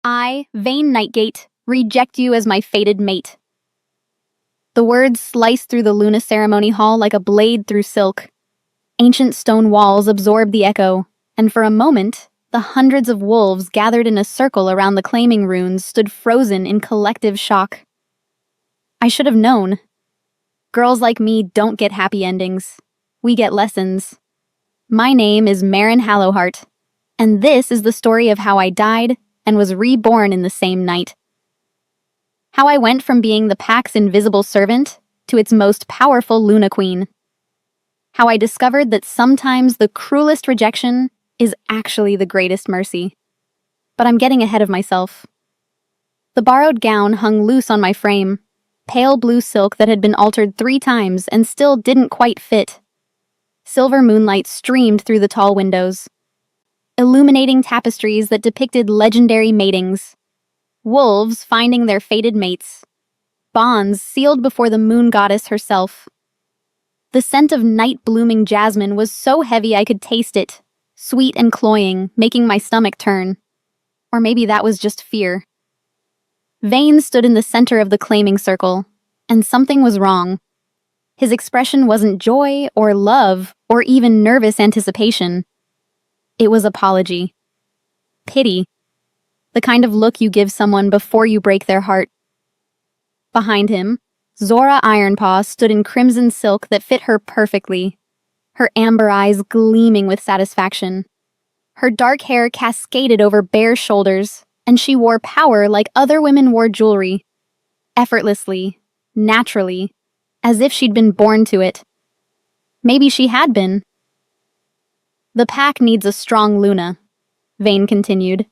I, Vayne Nightgate, reject you as my fated mate. The words sliced through the Luna ceremony hall like a blade through silk. Ancient stone walls absorbed the echo, and for a moment, the hundreds of wolves gathered in a circle around the claiming runes stood frozen in collective shock. I should have known. Girls like me don't get happy endings. We get lessons. My name is Maren Hallowheart, and this is the story of how I died and was reborn in the same night. How I went from being the pack's invisible servant to its most powerful Luna Queen. How I discovered that sometimes the cruelest rejection is actually the greatest mercy. But I'm getting ahead of myself. The borrowed gown hung loose on my frame, pale blue silk that had been altered 3 times and still didn't quite fit. Silver moonlight streamed through the tall windows, illuminating tapestries that depicted legendary matings. Wolves finding their fated mates. Bonds sealed before the moon goddess herself. The scent of night-blooming jasmine was so heavy I could taste it, sweet and cloying, making my stomach turn. Or maybe that was just fear. Vayne stood in the center of the claiming circle, and something was wrong. His expression wasn't joy or love or even nervous anticipation. It was apology. Pity. The kind of look you give someone before you break their heart. Behind him, Zora Ironpaw stood in crimson silk that fit her perfectly, her amber eyes gleaming with satisfaction. Her dark hair cascaded over bare shoulders, and she wore power like other women wore jewelry. Effortlessly, naturally, as if she'd been born to it. Maybe she had been. The pack needs a strong Luna, Vayne continued,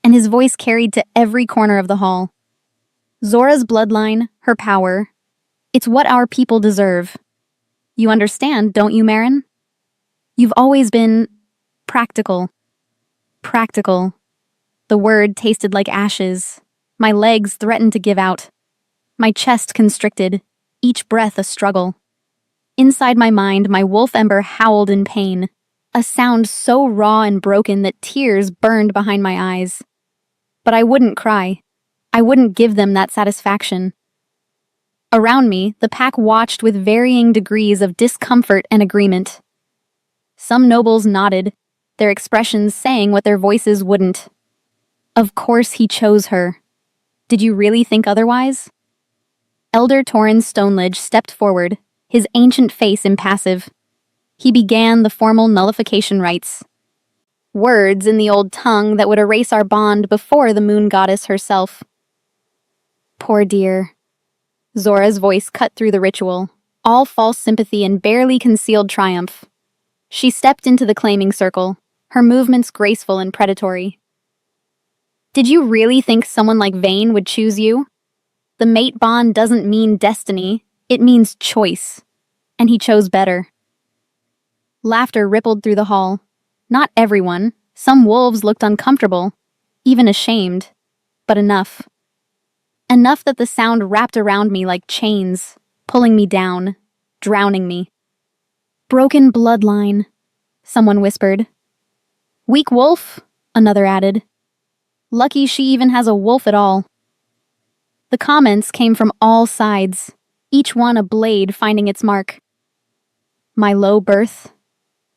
and his voice carried to every corner of the hall. Zora's bloodline, her power. It's what our people deserve. You understand, don't you, Maren? You've always been practical. Practical. The word tasted like ashes. My legs threatened to give out. My chest constricted, each breath a struggle. Inside my mind, my wolf ember howled in pain, a sound so raw and broken that tears burned behind my eyes. But I wouldn't cry. I wouldn't give them that satisfaction. Around me, the pack watched with varying degrees of discomfort and agreement. Some nobles nodded, their expressions saying what their voices wouldn't. Of course he chose her. Did you really think otherwise? Elder Torrens Stoneledge stepped forward, his ancient face impassive. He began the formal nullification rites. Words in the old tongue that would erase our bond before the moon goddess herself. Poor dear. Zora's voice cut through the ritual, all false sympathy and barely concealed triumph. She stepped into the claiming circle, her movements graceful and predatory. Did you really think someone like Vayne would choose you? The mate bond doesn't mean destiny, it means choice. And he chose better. Laughter rippled through the hall. Not everyone. Some wolves looked uncomfortable, even ashamed. But enough. Enough that the sound wrapped around me like chains, pulling me down, drowning me. Broken bloodline, someone whispered. Weak wolf, another added. Lucky she even has a wolf at all. The comments came from all sides, each one a blade finding its mark. My low birth,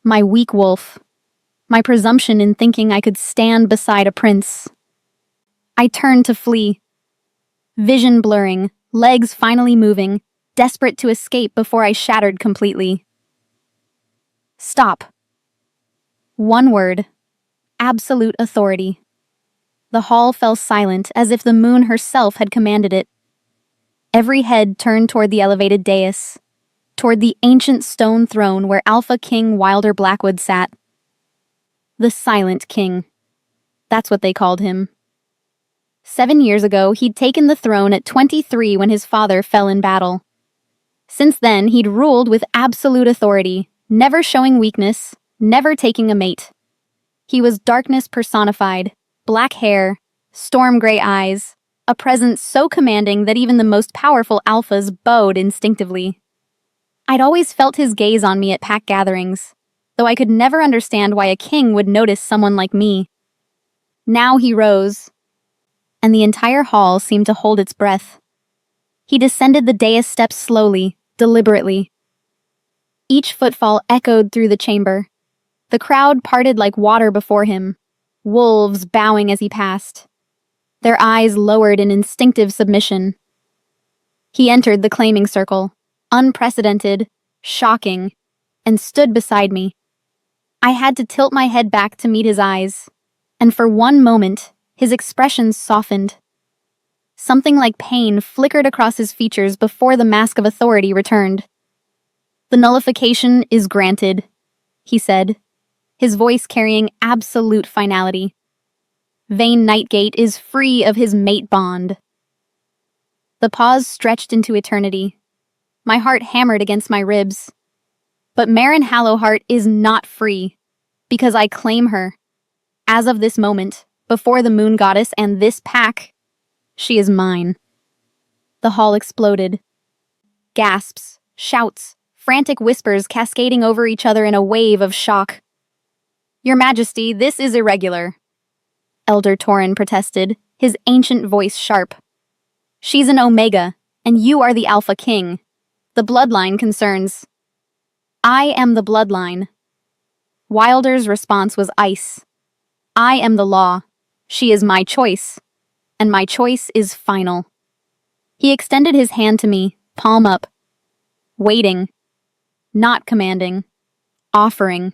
my weak wolf, my presumption in thinking I could stand beside a prince. I turned to flee. Vision blurring, legs finally moving, desperate to escape before I shattered completely. Stop. One word. Absolute authority. The hall fell silent as if the moon herself had commanded it. Every head turned toward the elevated dais, toward the ancient stone throne where Alpha King Wilder Blackwood sat. The Silent King. That's what they called him. 7 years ago, he'd taken the throne at 23 when his father fell in battle. Since then, he'd ruled with absolute authority, never showing weakness, never taking a mate. He was darkness personified, black hair, storm gray eyes, a presence so commanding that even the most powerful alphas bowed instinctively. I'd always felt his gaze on me at pack gatherings, though I could never understand why a king would notice someone like me. Now he rose, and the entire hall seemed to hold its breath. He descended the dais steps slowly, deliberately. Each footfall echoed through the chamber. The crowd parted like water before him, wolves bowing as he passed, their eyes lowered in instinctive submission. He entered the claiming circle, unprecedented, shocking, and stood beside me. I had to tilt my head back to meet his eyes, and for one moment, his expression softened. Something like pain flickered across his features before the mask of authority returned. "The nullification is granted," he said, his voice carrying absolute finality. "Vayne Nightgate is free of his mate bond." The pause stretched into eternity. My heart hammered against my ribs. But Maren Hallowheart is not free, because I claim her. As of this moment, before the Moon Goddess and this pack, she is mine. The hall exploded. Gasps, shouts, frantic whispers cascading over each other in a wave of shock. "Your Majesty, this is irregular," Elder Torin protested, his ancient voice sharp. "She's an Omega, and you are the Alpha King. The bloodline concerns." "I am the bloodline." Wilder's response was ice. "I am the law. She is my choice, and my choice is final." He extended his hand to me, palm up. Waiting. Not commanding. Offering.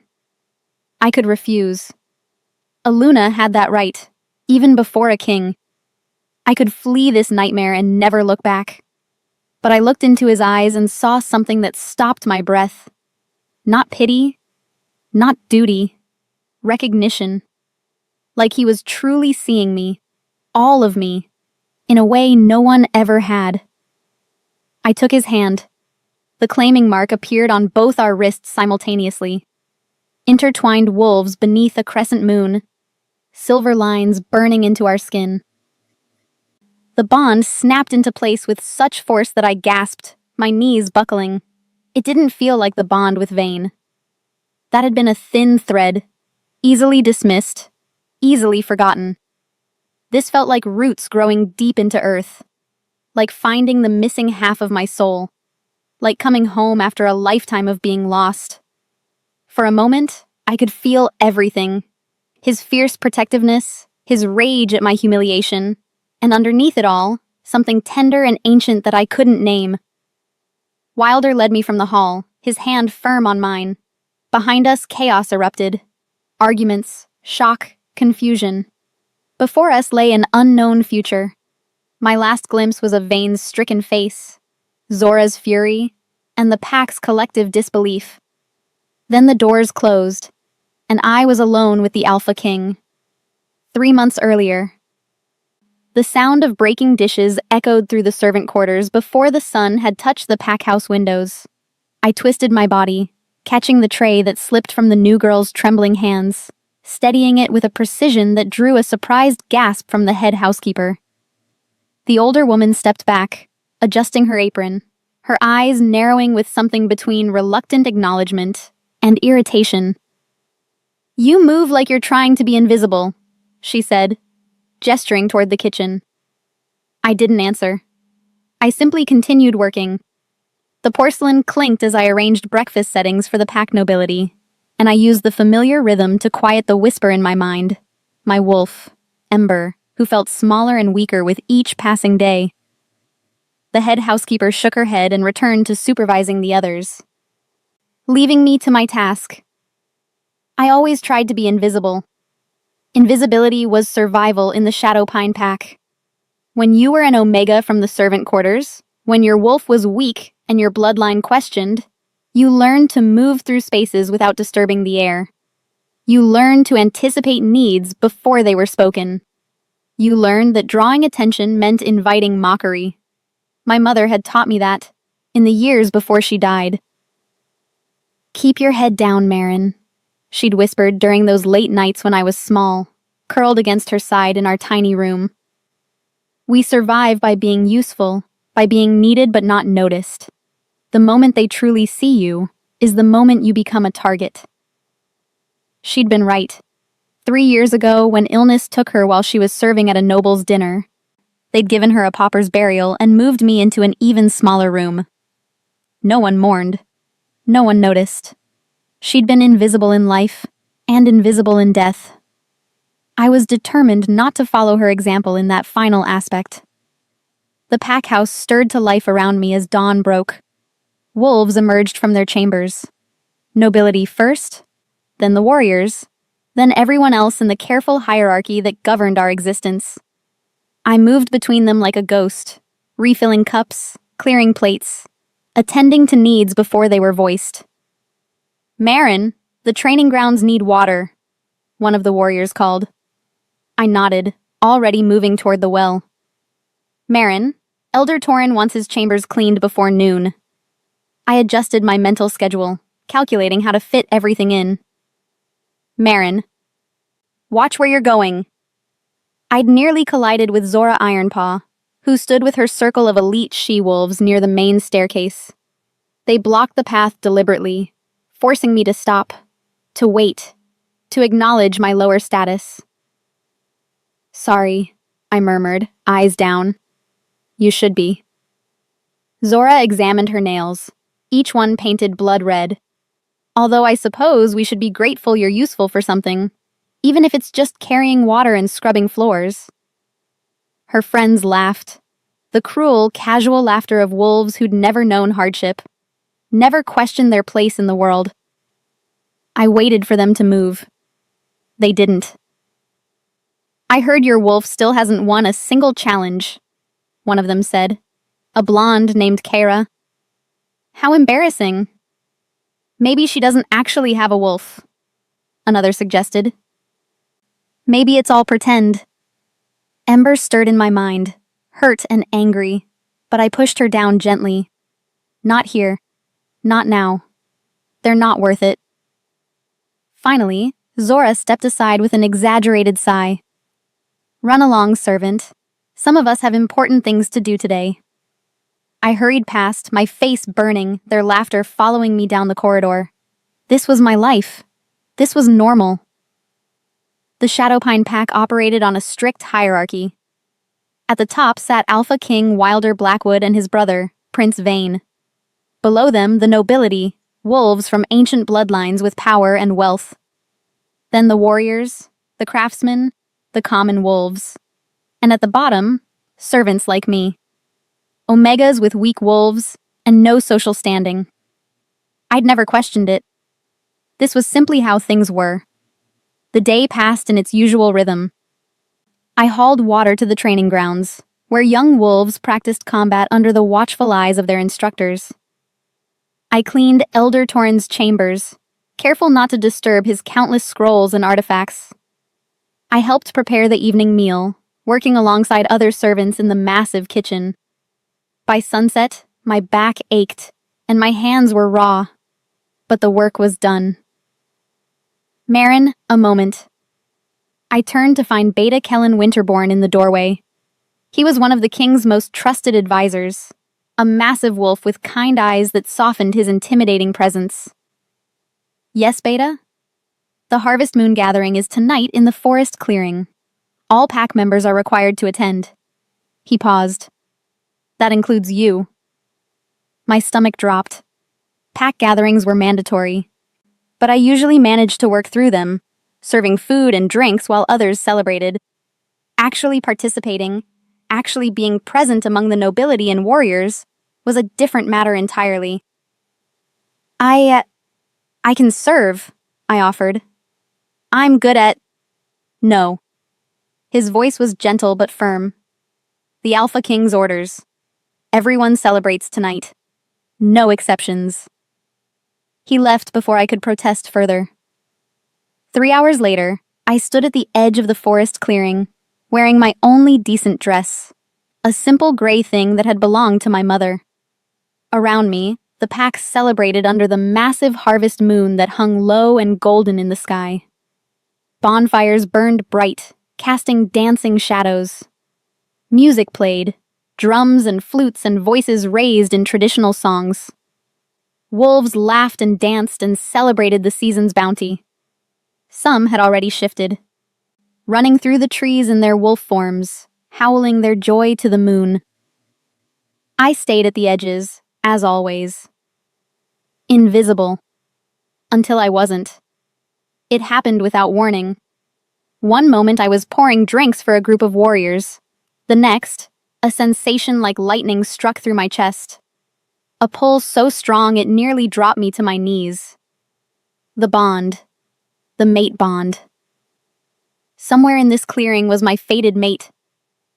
I could refuse. Aluna had that right, even before a king. I could flee this nightmare and never look back. But I looked into his eyes and saw something that stopped my breath. Not pity, not duty, recognition. Like he was truly seeing me, all of me, in a way no one ever had. I took his hand. The claiming mark appeared on both our wrists simultaneously. Intertwined wolves beneath a crescent moon, silver lines burning into our skin. The bond snapped into place with such force that I gasped, my knees buckling. It didn't feel like the bond with Vayne. That had been a thin thread, easily dismissed, easily forgotten. This felt like roots growing deep into earth, like finding the missing half of my soul, like coming home after a lifetime of being lost. For a moment, I could feel everything. His fierce protectiveness, his rage at my humiliation, and underneath it all, something tender and ancient that I couldn't name. Wilder led me from the hall, his hand firm on mine. Behind us, chaos erupted. Arguments, shock, confusion. Before us lay an unknown future. My last glimpse was of Vayne's stricken face, Zora's fury, and the pack's collective disbelief. Then the doors closed, and I was alone with the Alpha King. 3 months earlier. The sound of breaking dishes echoed through the servant quarters before the sun had touched the pack house windows. I twisted my body, catching the tray that slipped from the new girl's trembling hands, steadying it with a precision that drew a surprised gasp from the head housekeeper. The older woman stepped back, adjusting her apron, her eyes narrowing with something between reluctant acknowledgement and irritation. "You move like you're trying to be invisible," she said, gesturing toward the kitchen. I didn't answer. I simply continued working. The porcelain clinked as I arranged breakfast settings for the pack nobility, and I used the familiar rhythm to quiet the whisper in my mind. My wolf, Ember, who felt smaller and weaker with each passing day. The head housekeeper shook her head and returned to supervising the others, leaving me to my task. I always tried to be invisible. Invisibility was survival in the Shadowpine pack. When you were an Omega from the servant quarters, when your wolf was weak and your bloodline questioned, you learned to move through spaces without disturbing the air. You learned to anticipate needs before they were spoken. You learned that drawing attention meant inviting mockery. My mother had taught me that, in the years before she died. "Keep your head down, Maren," she'd whispered during those late nights when I was small, curled against her side in our tiny room. "We survive by being useful, by being needed but not noticed. The moment they truly see you is the moment you become a target." She'd been right. 3 years ago, when illness took her while she was serving at a noble's dinner, They'd given her a pauper's burial and moved me into an even smaller room. No one mourned. No one noticed. She'd been invisible in life, and invisible in death. I was determined not to follow her example in that final aspect. The pack house stirred to life around me as dawn broke. Wolves emerged from their chambers. Nobility first, then the warriors, then everyone else in the careful hierarchy that governed our existence. I moved between them like a ghost, refilling cups, clearing plates, attending to needs before they were voiced. "Marin, the training grounds need water," one of the warriors called. I nodded, already moving toward the well. "Marin, Elder Torin wants his chambers cleaned before noon." I adjusted my mental schedule, calculating how to fit everything in. "Marin, watch where you're going." I'd nearly collided with Zora Ironpaw, who stood with her circle of elite she-wolves near the main staircase. They blocked the path deliberately, forcing me to stop, to wait, to acknowledge my lower status. "Sorry," I murmured, eyes down. "You should be." Zora examined her nails, each one painted blood red. "Although I suppose we should be grateful you're useful for something, even if it's just carrying water and scrubbing floors." Her friends laughed, the cruel, casual laughter of wolves who'd never known hardship, never questioned their place in the world. I waited for them to move. They didn't. "I heard your wolf still hasn't won a single challenge," one of them said, a blonde named Kara. "How embarrassing." "Maybe she doesn't actually have a wolf," another suggested. "Maybe it's all pretend." Ember stirred in my mind, hurt and angry, but I pushed her down gently. "Not here. Not now. They're not worth it." Finally, Zora stepped aside with an exaggerated sigh. "Run along, servant. Some of us have important things to do today." I hurried past, my face burning, their laughter following me down the corridor. This was my life. This was normal. The Shadowpine Pack operated on a strict hierarchy. At the top sat Alpha King Wilder Blackwood and his brother, Prince Vane. Below them, the nobility, wolves from ancient bloodlines with power and wealth. Then the warriors, the craftsmen, the common wolves. And at the bottom, servants like me. Omegas with weak wolves, and no social standing. I'd never questioned it. This was simply how things were. The day passed in its usual rhythm. I hauled water to the training grounds, where young wolves practiced combat under the watchful eyes of their instructors. I cleaned Elder Torin's chambers, careful not to disturb his countless scrolls and artifacts. I helped prepare the evening meal, working alongside other servants in the massive kitchen. By sunset, my back ached, and my hands were raw. But the work was done. "Marin, a moment." I turned to find Beta Kellen Winterborn in the doorway. He was one of the king's most trusted advisors, a massive wolf with kind eyes that softened his intimidating presence. "Yes, Beta?" "The Harvest Moon Gathering is tonight in the forest clearing. All pack members are required to attend." He paused. "That includes you." My stomach dropped. Pack gatherings were mandatory, but I usually managed to work through them, serving food and drinks while others celebrated. Actually participating, actually being present among the nobility and warriors, was a different matter entirely. I can serve," I offered. "I'm good at—" "No." His voice was gentle but firm. "The Alpha King's orders. Everyone celebrates tonight. No exceptions." He left before I could protest further. 3 hours later, I stood at the edge of the forest clearing, wearing my only decent dress, a simple gray thing that had belonged to my mother. Around me, the pack celebrated under the massive harvest moon that hung low and golden in the sky. Bonfires burned bright, casting dancing shadows. Music played, drums and flutes and voices raised in traditional songs. Wolves laughed and danced and celebrated the season's bounty. Some had already shifted, running through the trees in their wolf forms, howling their joy to the moon. I stayed at the edges, as always. Invisible. Until I wasn't. It happened without warning. One moment I was pouring drinks for a group of warriors. The next, a sensation like lightning struck through my chest. A pull so strong it nearly dropped me to my knees. The bond. The mate bond. Somewhere in this clearing was my fated mate.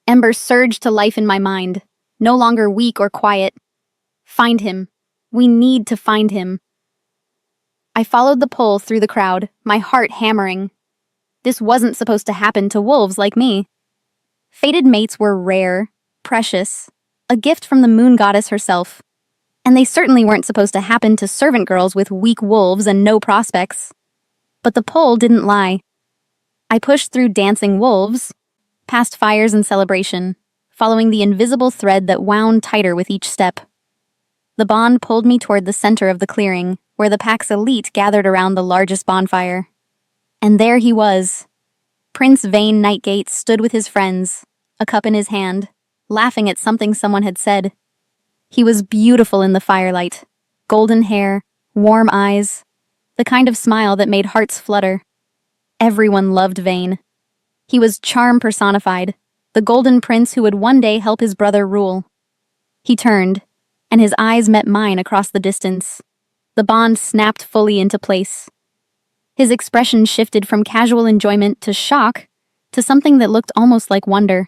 Embers surged to life in my mind, no longer weak or quiet. Find him. We need to find him. I followed the pull through the crowd, my heart hammering. This wasn't supposed to happen to wolves like me. Fated mates were rare, precious, a gift from the moon goddess herself. And they certainly weren't supposed to happen to servant girls with weak wolves and no prospects. But the pull didn't lie. I pushed through dancing wolves, past fires and celebration, following the invisible thread that wound tighter with each step. The bond pulled me toward the center of the clearing, where the pack's elite gathered around the largest bonfire. And there he was. Prince Vayne Nightgate stood with his friends, a cup in his hand, laughing at something someone had said. He was beautiful in the firelight. Golden hair, warm eyes, the kind of smile that made hearts flutter. Everyone loved Vayne. He was charm personified, the golden prince who would one day help his brother rule. He turned, and his eyes met mine across the distance. The bond snapped fully into place. His expression shifted from casual enjoyment to shock to something that looked almost like wonder.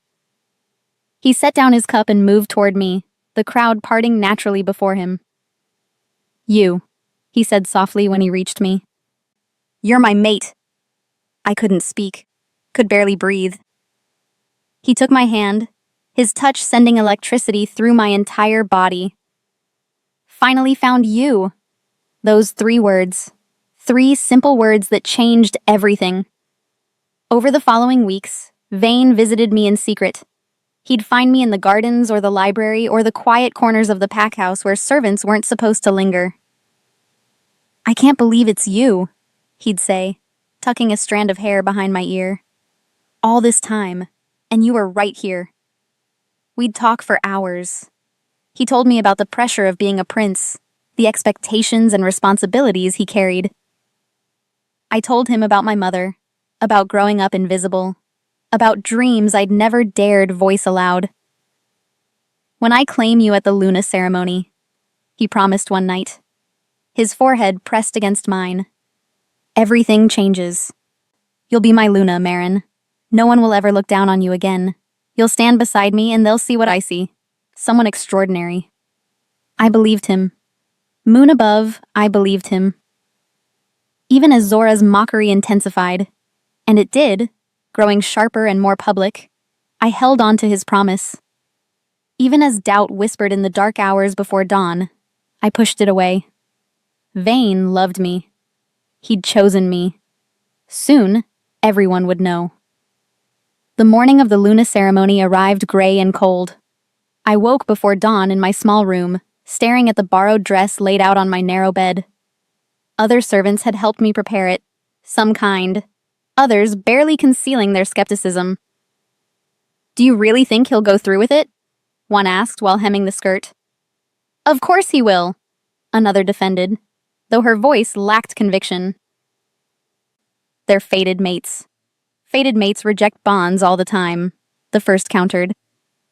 He set down his cup and moved toward me, the crowd parting naturally before him. "You," he said softly when he reached me. "You're my mate." I couldn't speak, could barely breathe. He took my hand, his touch sending electricity through my entire body. "Finally found you." Those 3 words. 3 simple words that changed everything. Over the following weeks, Vayne visited me in secret. He'd find me in the gardens or the library or the quiet corners of the pack house where servants weren't supposed to linger. "I can't believe it's you," he'd say, tucking a strand of hair behind my ear. "All this time, and you were right here." We'd talk for hours. He told me about the pressure of being a prince, the expectations and responsibilities he carried. I told him about my mother, about growing up invisible, about dreams I'd never dared voice aloud. "When I claim you at the Luna ceremony," he promised one night. His forehead pressed against mine. "Everything changes. You'll be my Luna, Marin. No one will ever look down on you again. You'll stand beside me and they'll see what I see. Someone extraordinary." I believed him. Moon above, I believed him. Even as Zora's mockery intensified, and it did, growing sharper and more public, I held on to his promise. Even as doubt whispered in the dark hours before dawn, I pushed it away. Vayne loved me. He'd chosen me. Soon, everyone would know. The morning of the Luna ceremony arrived gray and cold. I woke before dawn in my small room, staring at the borrowed dress laid out on my narrow bed. Other servants had helped me prepare it, some kind, others barely concealing their skepticism. "Do you really think he'll go through with it?" one asked while hemming the skirt. "Of course he will," another defended, though her voice lacked conviction. "They're fated mates. Fated mates reject bonds all the time," the first countered,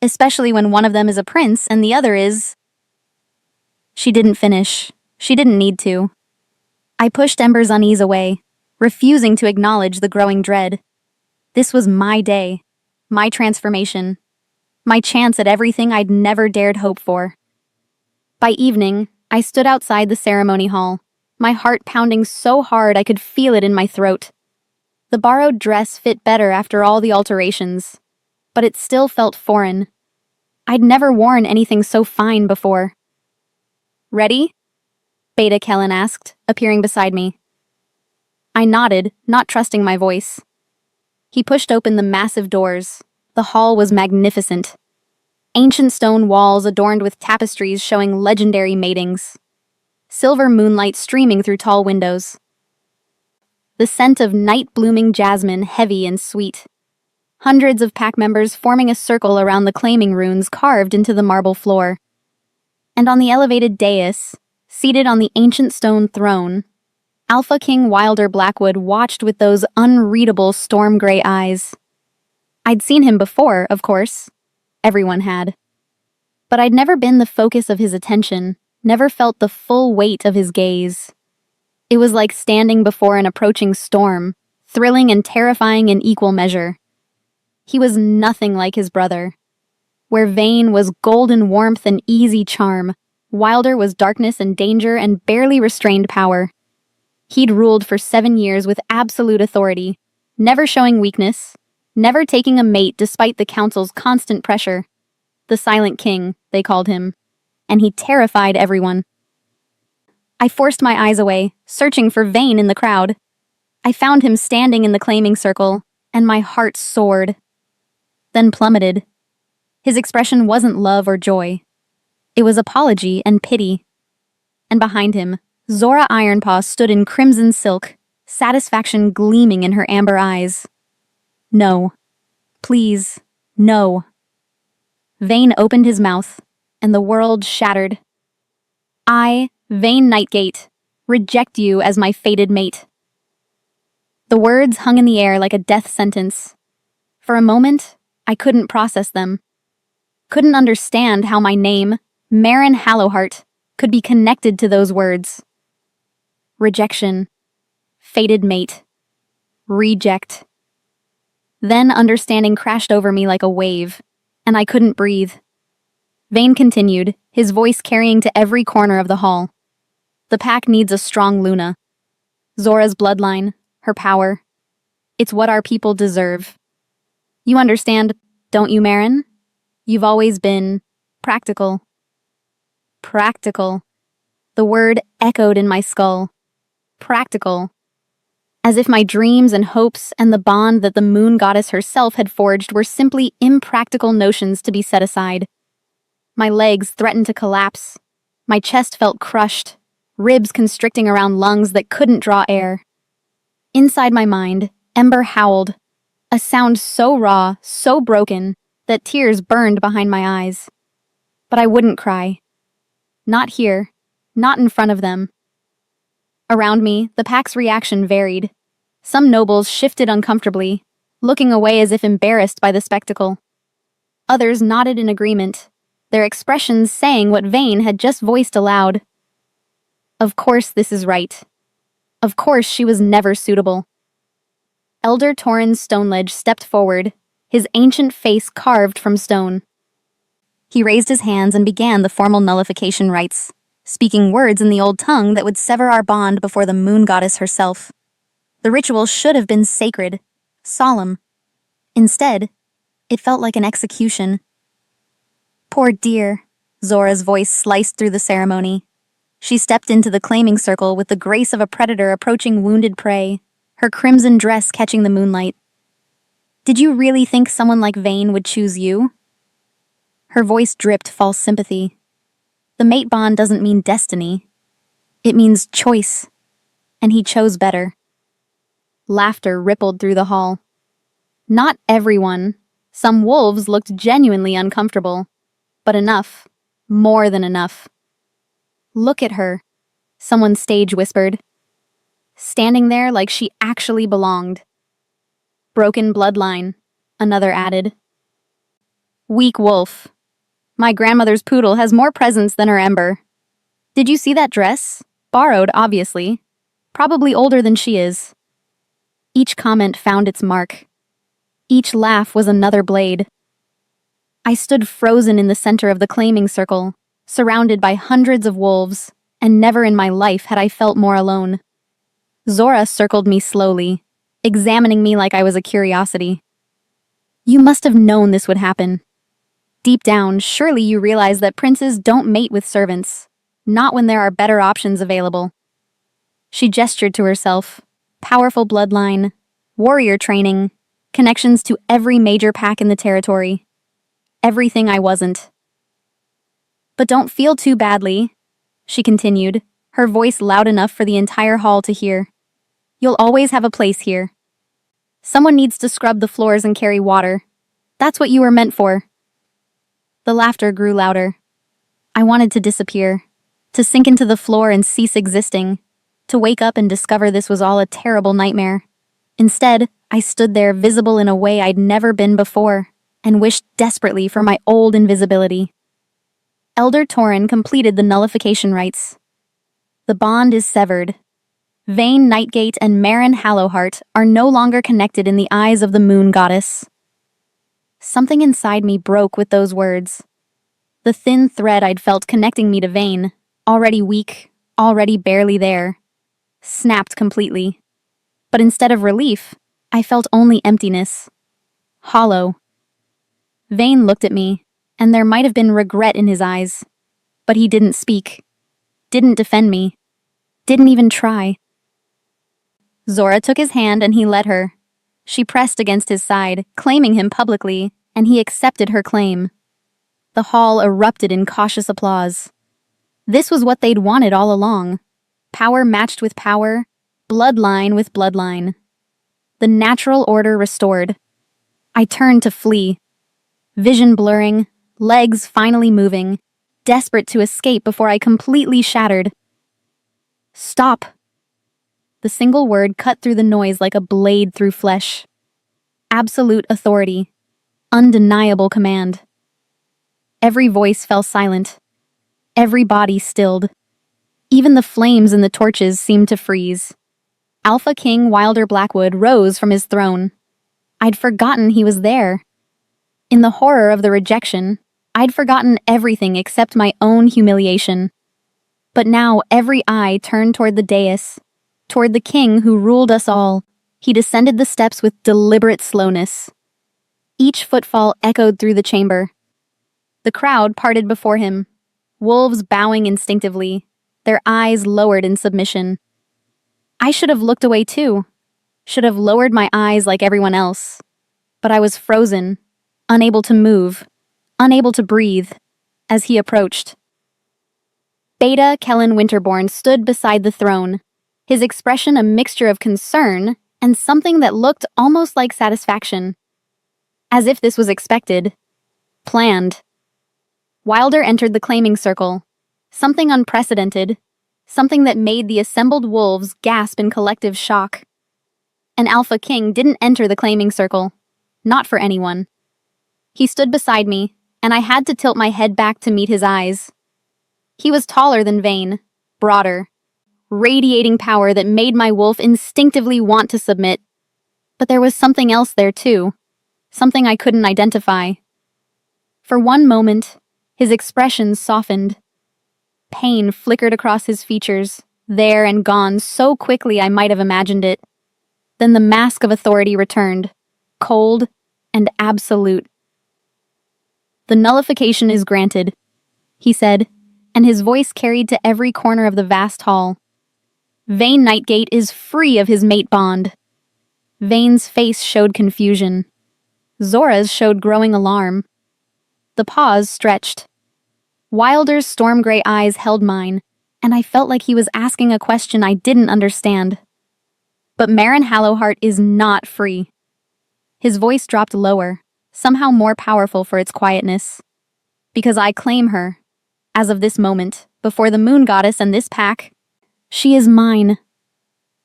"especially when one of them is a prince and the other is—" She didn't finish. She didn't need to. I pushed Ember's unease away, refusing to acknowledge the growing dread. This was my day, my transformation, my chance at everything I'd never dared hope for. By evening, I stood outside the ceremony hall, my heart pounding so hard I could feel it in my throat. The borrowed dress fit better after all the alterations, but it still felt foreign. I'd never worn anything so fine before. "Ready?" Beta Kellen asked, appearing beside me. I nodded, not trusting my voice. He pushed open the massive doors. The hall was magnificent. Ancient stone walls adorned with tapestries showing legendary matings. Silver moonlight streaming through tall windows. The scent of night-blooming jasmine heavy and sweet. hundreds of pack members forming a circle around the claiming runes carved into the marble floor. And on the elevated dais, seated on the ancient stone throne, Alpha King Wilder Blackwood watched with those unreadable storm-gray eyes. I'd seen him before, of course. Everyone had. But I'd never been the focus of his attention, never felt the full weight of his gaze. It was like standing before an approaching storm, thrilling and terrifying in equal measure. He was nothing like his brother. Where Vayne was golden warmth and easy charm, Wilder was darkness and danger and barely restrained power. He'd ruled for 7 years with absolute authority, never showing weakness, never taking a mate despite the council's constant pressure. The Silent King, they called him, and he terrified everyone. I forced my eyes away, searching for Vayne in the crowd. I found him standing in the claiming circle, and my heart soared. Then plummeted. His expression wasn't love or joy. It was apology and pity. And behind him, Zora Ironpaw stood in crimson silk, satisfaction gleaming in her amber eyes. No. Please, no. Vayne opened his mouth, and the world shattered. I, Vayne Nightgate, reject you as my fated mate. The words hung in the air like a death sentence. For a moment, I couldn't process them. Couldn't understand how my name, Marin Hallowheart, could be connected to those words. Rejection. Fated mate. Reject. Then understanding crashed over me like a wave, and I couldn't breathe. Vayne continued, his voice carrying to every corner of the hall. The pack needs a strong Luna. Zora's bloodline, her power. It's what our people deserve. You understand, don't you, Marin? You've always been practical. Practical. The word echoed in my skull. Practical. As if my dreams and hopes and the bond that the moon goddess herself had forged were simply impractical notions to be set aside. My legs threatened to collapse. My chest felt crushed, ribs constricting around lungs that couldn't draw air. Inside my mind, Ember howled, a sound so raw, so broken, that tears burned behind my eyes. But I wouldn't cry. Not here, not in front of them. Around me, the pack's reaction varied. Some nobles shifted uncomfortably, looking away as if embarrassed by the spectacle. Others nodded in agreement, their expressions saying what Vayne had just voiced aloud. Of course this is right. Of course she was never suitable. Elder Torrin Stoneledge stepped forward, his ancient face carved from stone. He raised his hands and began the formal nullification rites, speaking words in the old tongue that would sever our bond before the moon goddess herself. The ritual should have been sacred, solemn. Instead, it felt like an execution. Poor dear, Zora's voice sliced through the ceremony. She stepped into the claiming circle with the grace of a predator approaching wounded prey, her crimson dress catching the moonlight. Did you really think someone like Vayne would choose you? Her voice dripped false sympathy. The mate bond doesn't mean destiny. It means choice. And he chose better. Laughter rippled through the hall. Not everyone. Some wolves looked genuinely uncomfortable. But enough. More than enough. Look at her, someone stage whispered. Standing there like she actually belonged. Broken bloodline, another added. Weak wolf. My grandmother's poodle has more presence than her Ember. Did you see that dress? Borrowed, obviously. Probably older than she is. Each comment found its mark. Each laugh was another blade. I stood frozen in the center of the claiming circle, surrounded by hundreds of wolves, and never in my life had I felt more alone. Zora circled me slowly, examining me like I was a curiosity. You must have known this would happen. Deep down, surely you realize that princes don't mate with servants, not when there are better options available. She gestured to herself. Powerful bloodline, warrior training, connections to every major pack in the territory. Everything I wasn't. But don't feel too badly, she continued, her voice loud enough for the entire hall to hear. You'll always have a place here. Someone needs to scrub the floors and carry water. That's what you were meant for. The laughter grew louder. I wanted to disappear, to sink into the floor and cease existing, to wake up and discover this was all a terrible nightmare. Instead, I stood there visible in a way I'd never been before, and wished desperately for my old invisibility. Elder Torin completed the nullification rites. The bond is severed. Vayne Nightgate and Merrin Hallowheart are no longer connected in the eyes of the moon goddess. Something inside me broke with those words. The thin thread I'd felt connecting me to Vayne, already weak, already barely there, snapped completely. But instead of relief, I felt only emptiness. Hollow. Vayne looked at me, and there might have been regret in his eyes. But he didn't speak. Didn't defend me. Didn't even try. Zora took his hand and he led her. She pressed against his side, claiming him publicly, and he accepted her claim. The hall erupted in cautious applause. This was what they'd wanted all along. Power matched with power, bloodline with bloodline. The natural order restored. I turned to flee. Vision blurring, legs finally moving, desperate to escape before I completely shattered. Stop. The single word cut through the noise like a blade through flesh. Absolute authority. Undeniable command. Every voice fell silent. Every body stilled. Even the flames in the torches seemed to freeze. Alpha King Wilder Blackwood rose from his throne. I'd forgotten he was there. In the horror of the rejection, I'd forgotten everything except my own humiliation. But now every eye turned toward the dais, toward the king who ruled us all. He descended the steps with deliberate slowness. Each footfall echoed through the chamber. The crowd parted before him, wolves bowing instinctively, their eyes lowered in submission. I should have looked away too, should have lowered my eyes like everyone else. But I was frozen, unable to move, unable to breathe, as he approached. Beta Kellen Winterborn stood beside the throne, his expression a mixture of concern and something that looked almost like satisfaction. As if this was expected. Planned. Wilder entered the claiming circle. Something unprecedented. Something that made the assembled wolves gasp in collective shock. An Alpha King didn't enter the claiming circle. Not for anyone. He stood beside me, and I had to tilt my head back to meet his eyes. He was taller than Vayne, broader, radiating power that made my wolf instinctively want to submit. But there was something else there too, something I couldn't identify. For one moment, his expression softened. Pain flickered across his features, there and gone so quickly I might have imagined it. Then the mask of authority returned, cold and absolute. The nullification is granted, he said, and his voice carried to every corner of the vast hall. Vayne Nightgate is free of his mate bond. Vayne's face showed confusion. Zora's showed growing alarm. The pause stretched. Wilder's storm-gray eyes held mine, and I felt like he was asking a question I didn't understand. But Merrin Hallowheart is not free. His voice dropped lower, somehow more powerful for its quietness. Because I claim her. As of this moment, before the moon goddess and this pack, she is mine.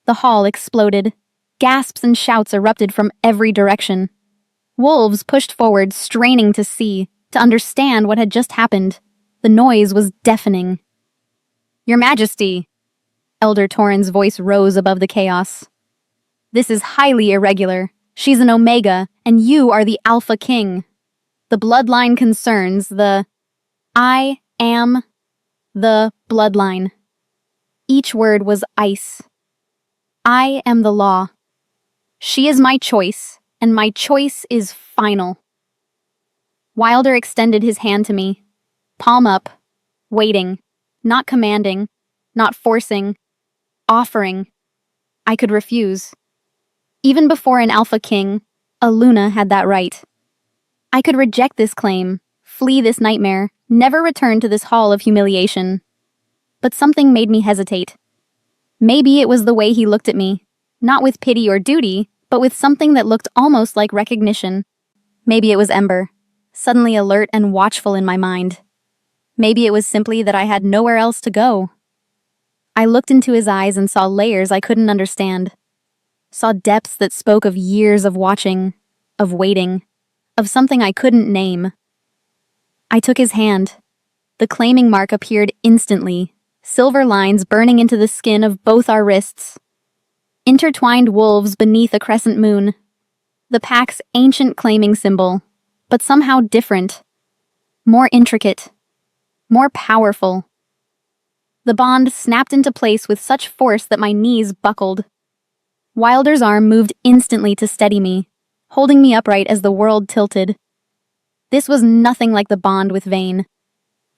The hall exploded. Gasps and shouts erupted from every direction. Wolves pushed forward, straining to see, to understand what had just happened. The noise was deafening. Your Majesty! Elder Torin's voice rose above the chaos. This is highly irregular. She's an Omega, and you are the Alpha King. The bloodline concerns the... I am the bloodline. Each word was ice. I am the law. She is my choice, and my choice is final. Wilder extended his hand to me, palm up, waiting, not commanding, not forcing, offering. I could refuse. Even before an Alpha King, a Luna had that right. I could reject this claim, flee this nightmare, never return to this hall of humiliation. But something made me hesitate. Maybe it was the way he looked at me, not with pity or duty, but with something that looked almost like recognition. Maybe it was Ember, suddenly alert and watchful in my mind. Maybe it was simply that I had nowhere else to go. I looked into his eyes and saw layers I couldn't understand. Saw depths that spoke of years of watching, of waiting, of something I couldn't name. I took his hand. The claiming mark appeared instantly, silver lines burning into the skin of both our wrists. Intertwined wolves beneath a crescent moon. The pack's ancient claiming symbol, but somehow different. More intricate. More powerful. The bond snapped into place with such force that my knees buckled. Wilder's arm moved instantly to steady me, holding me upright as the world tilted. This was nothing like the bond with Vane.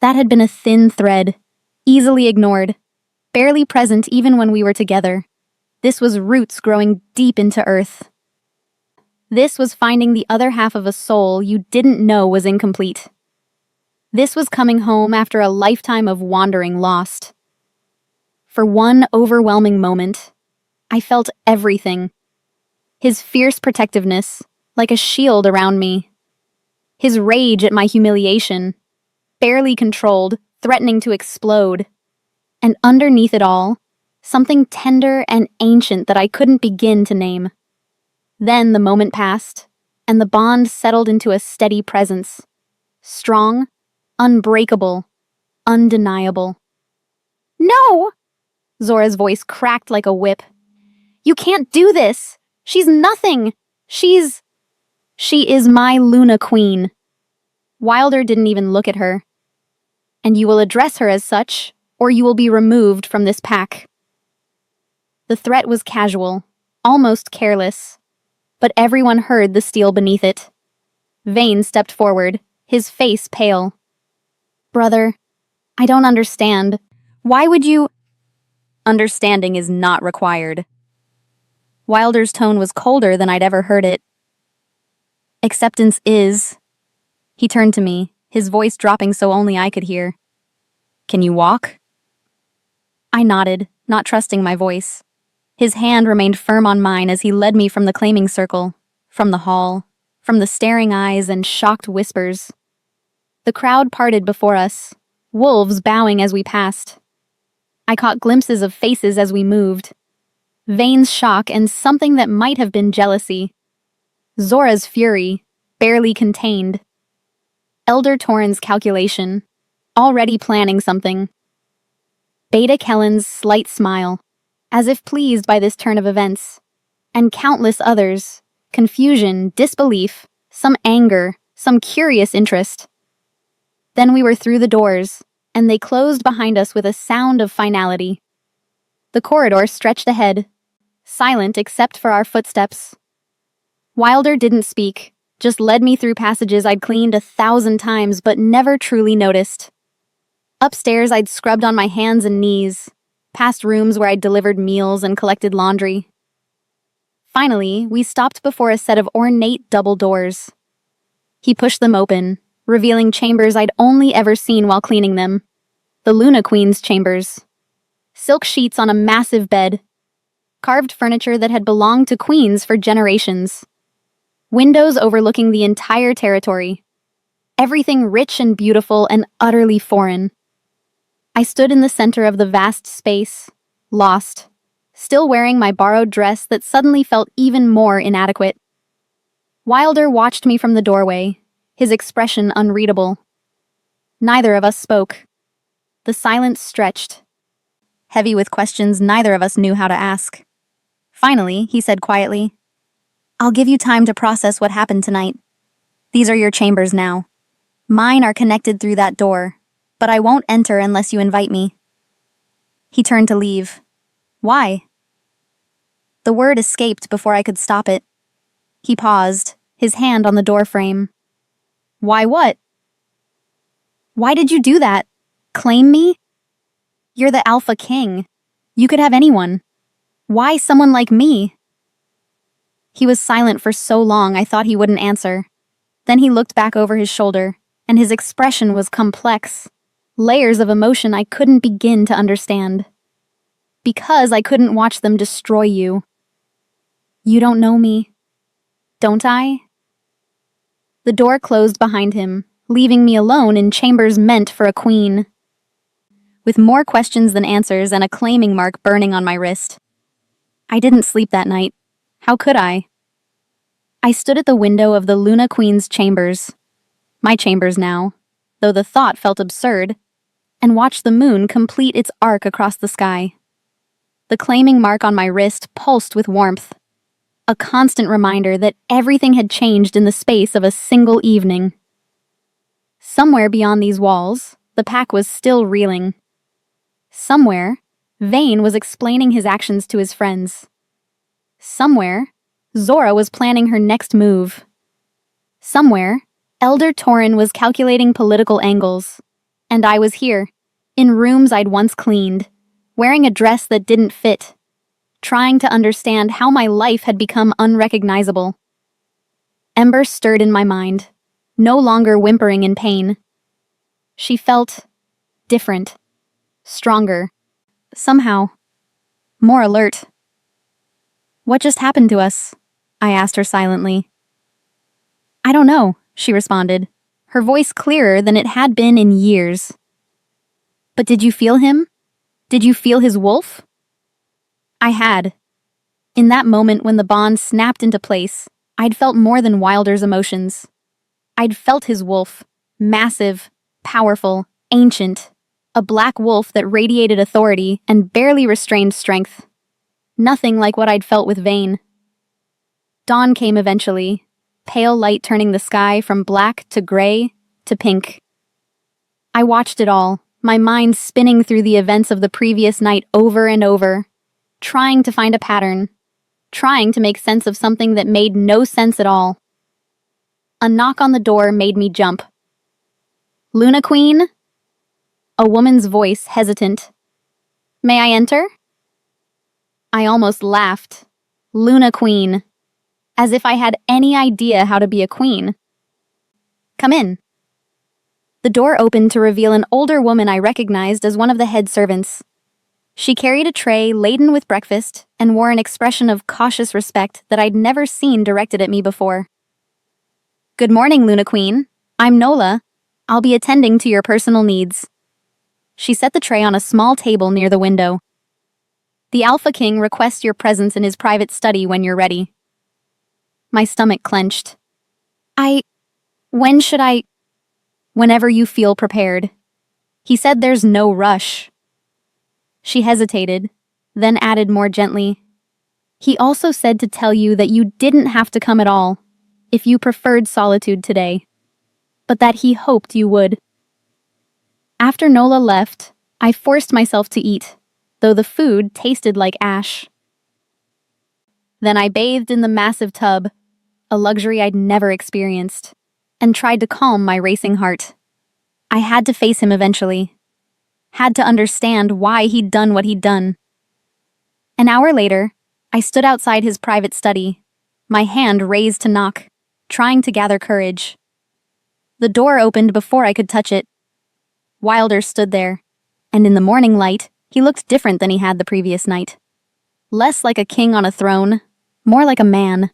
That had been a thin thread, easily ignored, barely present even when we were together. This was roots growing deep into earth. This was finding the other half of a soul you didn't know was incomplete. This was coming home after a lifetime of wandering lost. For one overwhelming moment, I felt everything. His fierce protectiveness, like a shield around me. His rage at my humiliation, barely controlled, threatening to explode. And underneath it all, something tender and ancient that I couldn't begin to name. Then the moment passed, and the bond settled into a steady presence. Strong, unbreakable, undeniable. "No!" Zora's voice cracked like a whip. "You can't do this! She's nothing! She is my Luna Queen." Wilder didn't even look at her. "And you will address her as such, or you will be removed from this pack." The threat was casual, almost careless, but everyone heard the steel beneath it. Vane stepped forward, his face pale. "Brother, I don't understand. Why would you—" "Understanding is not required." Wilder's tone was colder than I'd ever heard it. "Acceptance is." He turned to me, his voice dropping so only I could hear. "Can you walk?" I nodded, not trusting my voice. His hand remained firm on mine as he led me from the claiming circle, from the hall, from the staring eyes and shocked whispers. The crowd parted before us, wolves bowing as we passed. I caught glimpses of faces as we moved. Vane's shock and something that might have been jealousy. Zora's fury, barely contained. Elder Torrens' calculation, already planning something. Beta Kellen's slight smile, as if pleased by this turn of events. And countless others, confusion, disbelief, some anger, some curious interest. Then we were through the doors, and they closed behind us with a sound of finality. The corridor stretched ahead, silent except for our footsteps. Wilder didn't speak, just led me through passages I'd cleaned 1,000 times but never truly noticed. Upstairs I'd scrubbed on my hands and knees, past rooms where I'd delivered meals and collected laundry. Finally, we stopped before a set of ornate double doors. He pushed them open, revealing chambers I'd only ever seen while cleaning them. The Luna Queen's chambers. Silk sheets on a massive bed. Carved furniture that had belonged to queens for generations. Windows overlooking the entire territory. Everything rich and beautiful and utterly foreign. I stood in the center of the vast space, lost, still wearing my borrowed dress that suddenly felt even more inadequate. Wilder watched me from the doorway, his expression unreadable. Neither of us spoke. The silence stretched, heavy with questions neither of us knew how to ask. Finally, he said quietly, "I'll give you time to process what happened tonight. These are your chambers now. Mine are connected through that door, but I won't enter unless you invite me." He turned to leave. "Why?" The word escaped before I could stop it. He paused, his hand on the door frame. "Why what?" "Why did you do that? Claim me? You're the Alpha King. You could have anyone. Why someone like me?" He was silent for so long I thought he wouldn't answer. Then he looked back over his shoulder, and his expression was complex. Layers of emotion I couldn't begin to understand. "Because I couldn't watch them destroy you." You don't know me, don't I? The door closed behind him, leaving me alone in chambers meant for a queen, with more questions than answers and a claiming mark burning on my wrist. I didn't sleep that night. How could I? I stood at the window of the Luna Queen's chambers, my chambers now, though the thought felt absurd, and watched the moon complete its arc across the sky. The claiming mark on my wrist pulsed with warmth, a constant reminder that everything had changed in the space of a single evening. Somewhere beyond these walls, the pack was still reeling. Somewhere, Vayne was explaining his actions to his friends. Somewhere, Zora was planning her next move. Somewhere, Elder Torin was calculating political angles. And I was here, in rooms I'd once cleaned, wearing a dress that didn't fit, trying to understand how my life had become unrecognizable. Ember stirred in my mind, no longer whimpering in pain. She felt different, stronger, somehow more alert. What just happened to us? I asked her silently. I don't know, she responded, her voice clearer than it had been in years. But did you feel him? Did you feel his wolf? I had. In that moment when the bond snapped into place, I'd felt more than Wilder's emotions. I'd felt his wolf, massive, powerful, ancient, a black wolf that radiated authority and barely restrained strength. Nothing like what I'd felt with Vayne. Dawn came eventually, pale light turning the sky from black to gray to pink. I watched it all, my mind spinning through the events of the previous night over and over, trying to find a pattern, trying to make sense of something that made no sense at all. A knock on the door made me jump. Luna Queen? A woman's voice, hesitant. May I enter? I almost laughed. Luna Queen. As if I had any idea how to be a queen. Come in. The door opened to reveal an older woman I recognized as one of the head servants. She carried a tray laden with breakfast and wore an expression of cautious respect that I'd never seen directed at me before. Good morning, Luna Queen. I'm Nola. I'll be attending to your personal needs. She set the tray on a small table near the window. The Alpha King requests your presence in his private study when you're ready. My stomach clenched. When should I? Whenever you feel prepared. He said there's no rush. She hesitated, then added more gently. He also said to tell you that you didn't have to come at all, if you preferred solitude today, but that he hoped you would. After Nola left, I forced myself to eat, though the food tasted like ash. Then I bathed in the massive tub, a luxury I'd never experienced, and tried to calm my racing heart. I had to face him eventually. Had to understand why he'd done what he'd done. An hour later, I stood outside his private study, my hand raised to knock, trying to gather courage. The door opened before I could touch it. Wilder stood there, and in the morning light, he looked different than he had the previous night. Less like a king on a throne, more like a man.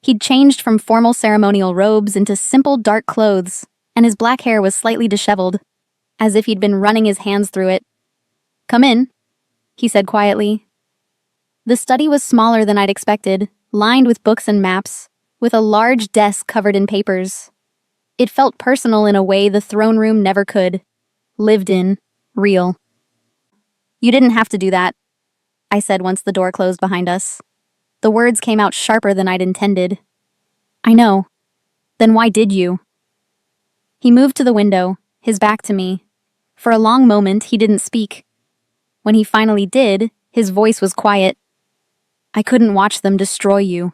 He'd changed from formal ceremonial robes into simple dark clothes, and his black hair was slightly disheveled, as if he'd been running his hands through it. Come in, he said quietly. The study was smaller than I'd expected, lined with books and maps, with a large desk covered in papers. It felt personal in a way the throne room never could. Lived in, real. You didn't have to do that, I said once the door closed behind us. The words came out sharper than I'd intended. I know. Then why did you? He moved to the window, his back to me. For a long moment, he didn't speak. When he finally did, his voice was quiet. I couldn't watch them destroy you.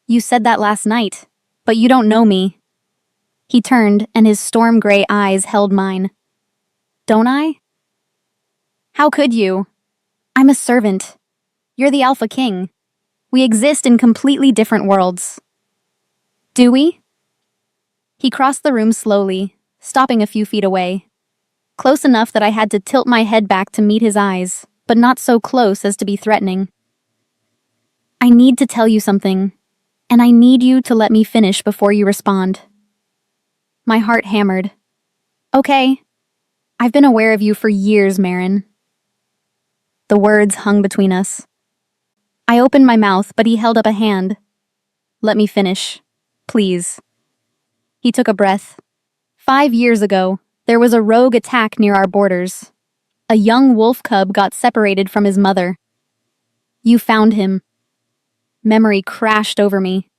You said that last night, but you don't know me. He turned, and his storm gray eyes held mine. Don't I? How could you? I'm a servant. You're the Alpha King. We exist in completely different worlds. Do we? He crossed the room slowly, stopping a few feet away. Close enough that I had to tilt my head back to meet his eyes, but not so close as to be threatening. I need to tell you something, and I need you to let me finish before you respond. My heart hammered. Okay. I've been aware of you for years, Marin. The words hung between us. I opened my mouth, but he held up a hand. Let me finish. Please. He took a breath. 5 years ago, there was a rogue attack near our borders. A young wolf cub got separated from his mother. You found him. Memory crashed over me.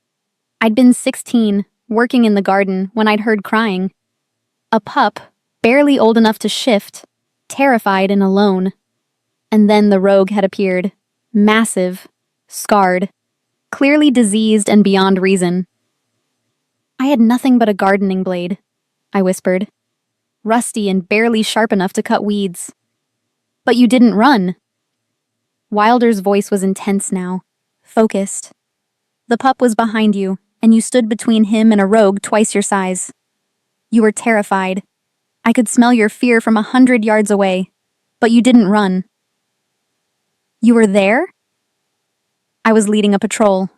I'd been 16, working in the garden, when I'd heard crying. A pup, barely old enough to shift, terrified and alone. And then the rogue had appeared. Massive, scarred, clearly diseased and beyond reason. I had nothing but a gardening blade, I whispered. Rusty and barely sharp enough to cut weeds. But you didn't run. Wilder's voice was intense now, focused. The pup was behind you, and you stood between him and a rogue twice your size. You were terrified. I could smell your fear from 100 yards away, but you didn't run. You were there? I was leading a patrol.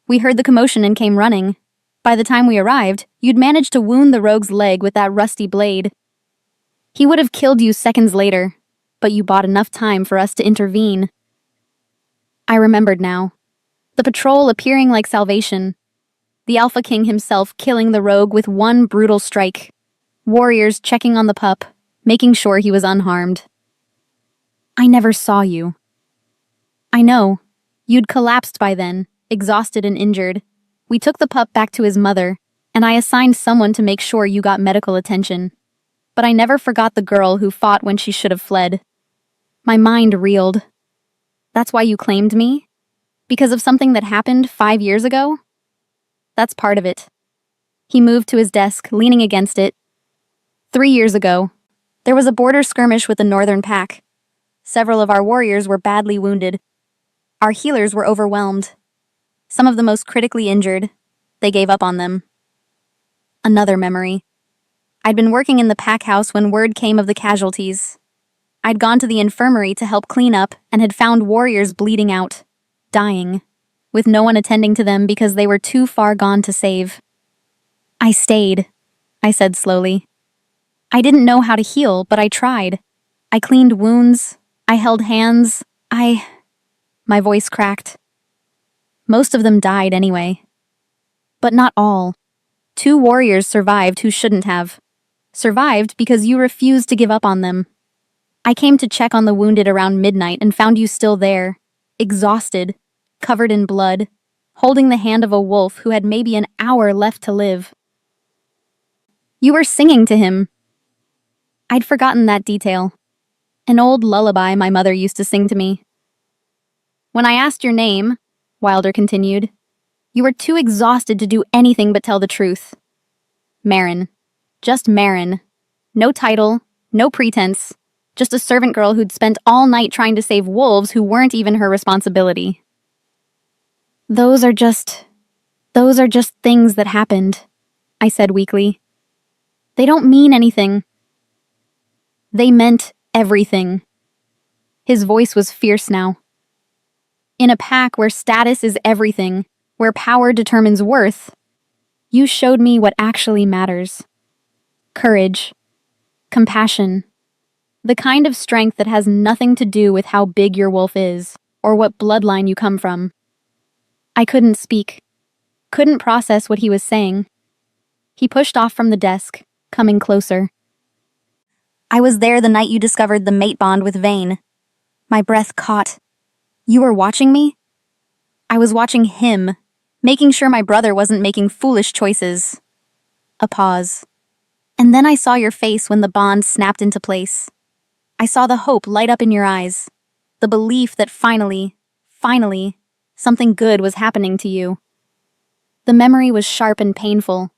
We heard the commotion and came running. By the time we arrived, you'd managed to wound the rogue's leg with that rusty blade. He would have killed you seconds later, but you bought enough time for us to intervene. I remembered now. The patrol appearing like salvation. The Alpha King himself killing the rogue with one brutal strike. Warriors checking on the pup, making sure he was unharmed. I never saw you. I know. You'd collapsed by then, exhausted and injured. We took the pup back to his mother, and I assigned someone to make sure you got medical attention. But I never forgot the girl who fought when she should have fled. My mind reeled. That's why you claimed me? Because of something that happened 5 years ago? That's part of it. He moved to his desk, leaning against it. 3 years ago, there was a border skirmish with the Northern Pack. Several of our warriors were badly wounded. Our healers were overwhelmed. Some of the most critically injured. They gave up on them. Another memory. I'd been working in the pack house when word came of the casualties. I'd gone to the infirmary to help clean up and had found warriors bleeding out, dying, with no one attending to them because they were too far gone to save. I stayed, I said slowly. I didn't know how to heal, but I tried. I cleaned wounds. I held hands. My voice cracked. Most of them died anyway. But not all. 2 warriors survived who shouldn't have. Survived because you refused to give up on them. I came to check on the wounded around midnight and found you still there, exhausted, covered in blood, holding the hand of a wolf who had maybe an hour left to live. You were singing to him. I'd forgotten that detail. An old lullaby my mother used to sing to me. When I asked your name, Wilder continued, you were too exhausted to do anything but tell the truth. Marin. Just Marin. No title, no pretense. Just a servant girl who'd spent all night trying to save wolves who weren't even her responsibility. Those are just things that happened, I said weakly. They don't mean anything. They meant everything. His voice was fierce now. In a pack where status is everything, where power determines worth, you showed me what actually matters. Courage. Compassion. The kind of strength that has nothing to do with how big your wolf is, or what bloodline you come from. I couldn't speak. Couldn't process what he was saying. He pushed off from the desk, coming closer. I was there the night you discovered the mate bond with Vane. My breath caught. You were watching me? I was watching him, making sure my brother wasn't making foolish choices. A pause. And then I saw your face when the bond snapped into place. I saw the hope light up in your eyes, the belief that finally, something good was happening to you. The memory was sharp and painful.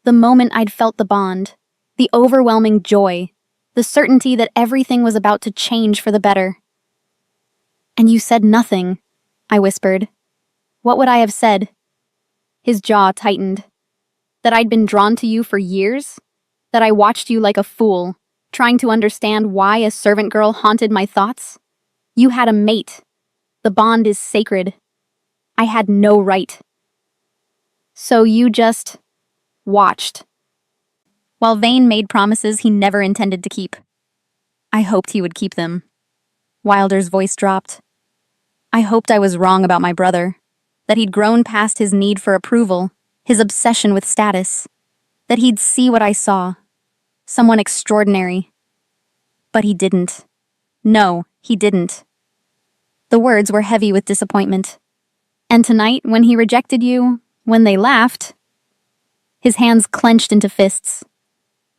The moment I'd felt the bond, the overwhelming joy, the certainty that everything was about to change for the better. And you said nothing, I whispered. What would I have said? His jaw tightened. That I'd been drawn to you for years? That I watched you like a fool, trying to understand why a servant girl haunted my thoughts? You had a mate. The bond is sacred. I had no right. So you just watched. While Vane made promises he never intended to keep. I hoped he would keep them. Wilder's voice dropped. I hoped I was wrong about my brother, that he'd grown past his need for approval, his obsession with status, that he'd see what I saw, someone extraordinary. But he didn't. No, he didn't. The words were heavy with disappointment. And tonight, when he rejected you, when they laughed, his hands clenched into fists.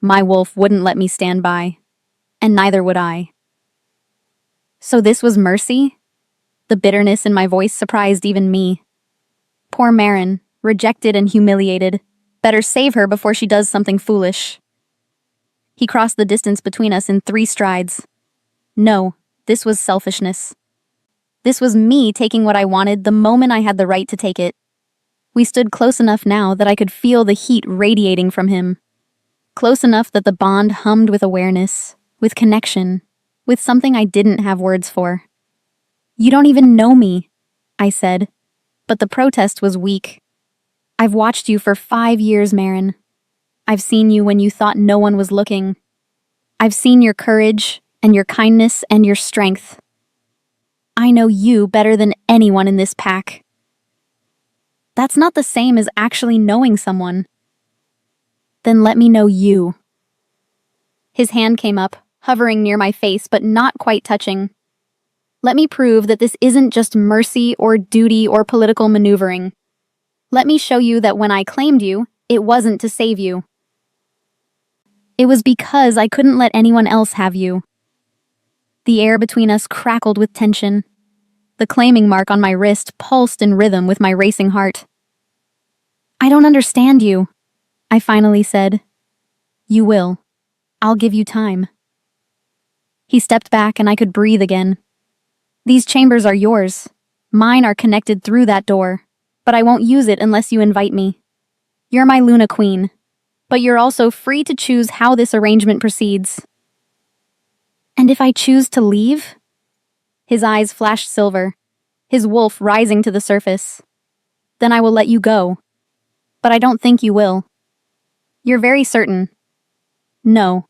My wolf wouldn't let me stand by, and neither would I. So this was mercy? The bitterness in my voice surprised even me. Poor Maren, rejected and humiliated. Better save her before she does something foolish. He crossed the distance between us in 3 strides. No, this was selfishness. This was me taking what I wanted the moment I had the right to take it. We stood close enough now that I could feel the heat radiating from him. Close enough that the bond hummed with awareness, with connection, with something I didn't have words for. You don't even know me, I said, but the protest was weak. I've watched you for 5 years, Maren. I've seen you when you thought no one was looking. I've seen your courage and your kindness and your strength. I know you better than anyone in this pack. That's not the same as actually knowing someone. Then let me know you. His hand came up, hovering near my face but not quite touching. Let me prove that this isn't just mercy or duty or political maneuvering. Let me show you that when I claimed you, it wasn't to save you. It was because I couldn't let anyone else have you. The air between us crackled with tension. The claiming mark on my wrist pulsed in rhythm with my racing heart. I don't understand you, I finally said. You will. I'll give you time. He stepped back and I could breathe again. These chambers are yours. Mine are connected through that door, but I won't use it unless you invite me. You're my Luna Queen, but you're also free to choose how this arrangement proceeds. And if I choose to leave? His eyes flashed silver, his wolf rising to the surface. Then I will let you go. But I don't think you will. You're very certain. No.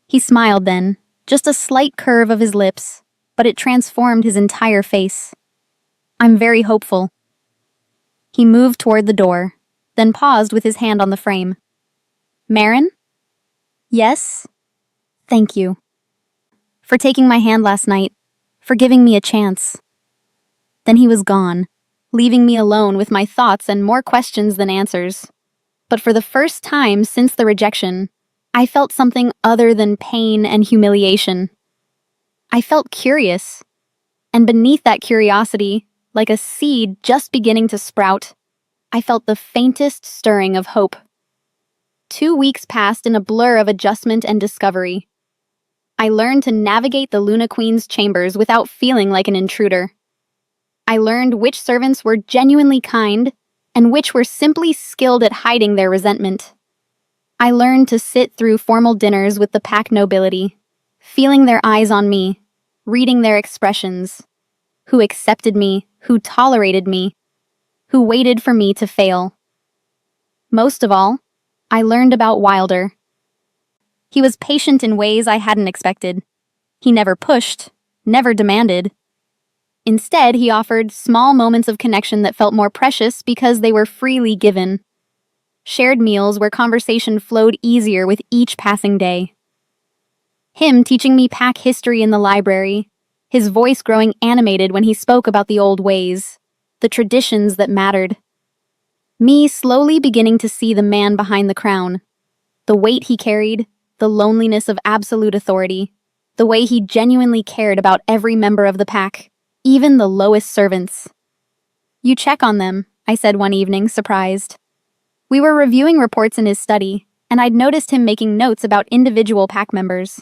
He smiled then, just a slight curve of his lips, but it transformed his entire face. I'm very hopeful. He moved toward the door, then paused with his hand on the frame. Maren? Yes? Thank you. For taking my hand last night, for giving me a chance. Then he was gone, leaving me alone with my thoughts and more questions than answers. But for the first time since the rejection, I felt something other than pain and humiliation. I felt curious, and beneath that curiosity, like a seed just beginning to sprout, I felt the faintest stirring of hope. 2 weeks passed in a blur of adjustment and discovery. I learned to navigate the Luna Queen's chambers without feeling like an intruder. I learned which servants were genuinely kind and which were simply skilled at hiding their resentment. I learned to sit through formal dinners with the pack nobility, feeling their eyes on me, reading their expressions, who accepted me, who tolerated me, who waited for me to fail. Most of all, I learned about Wilder. He was patient in ways I hadn't expected. He never pushed, never demanded. Instead, he offered small moments of connection that felt more precious because they were freely given. Shared meals where conversation flowed easier with each passing day. Him teaching me pack history in the library, his voice growing animated when he spoke about the old ways, the traditions that mattered. Me slowly beginning to see the man behind the crown, the weight he carried, the loneliness of absolute authority, the way he genuinely cared about every member of the pack, even the lowest servants. You check on them, I said one evening, surprised. We were reviewing reports in his study, and I'd noticed him making notes about individual pack members.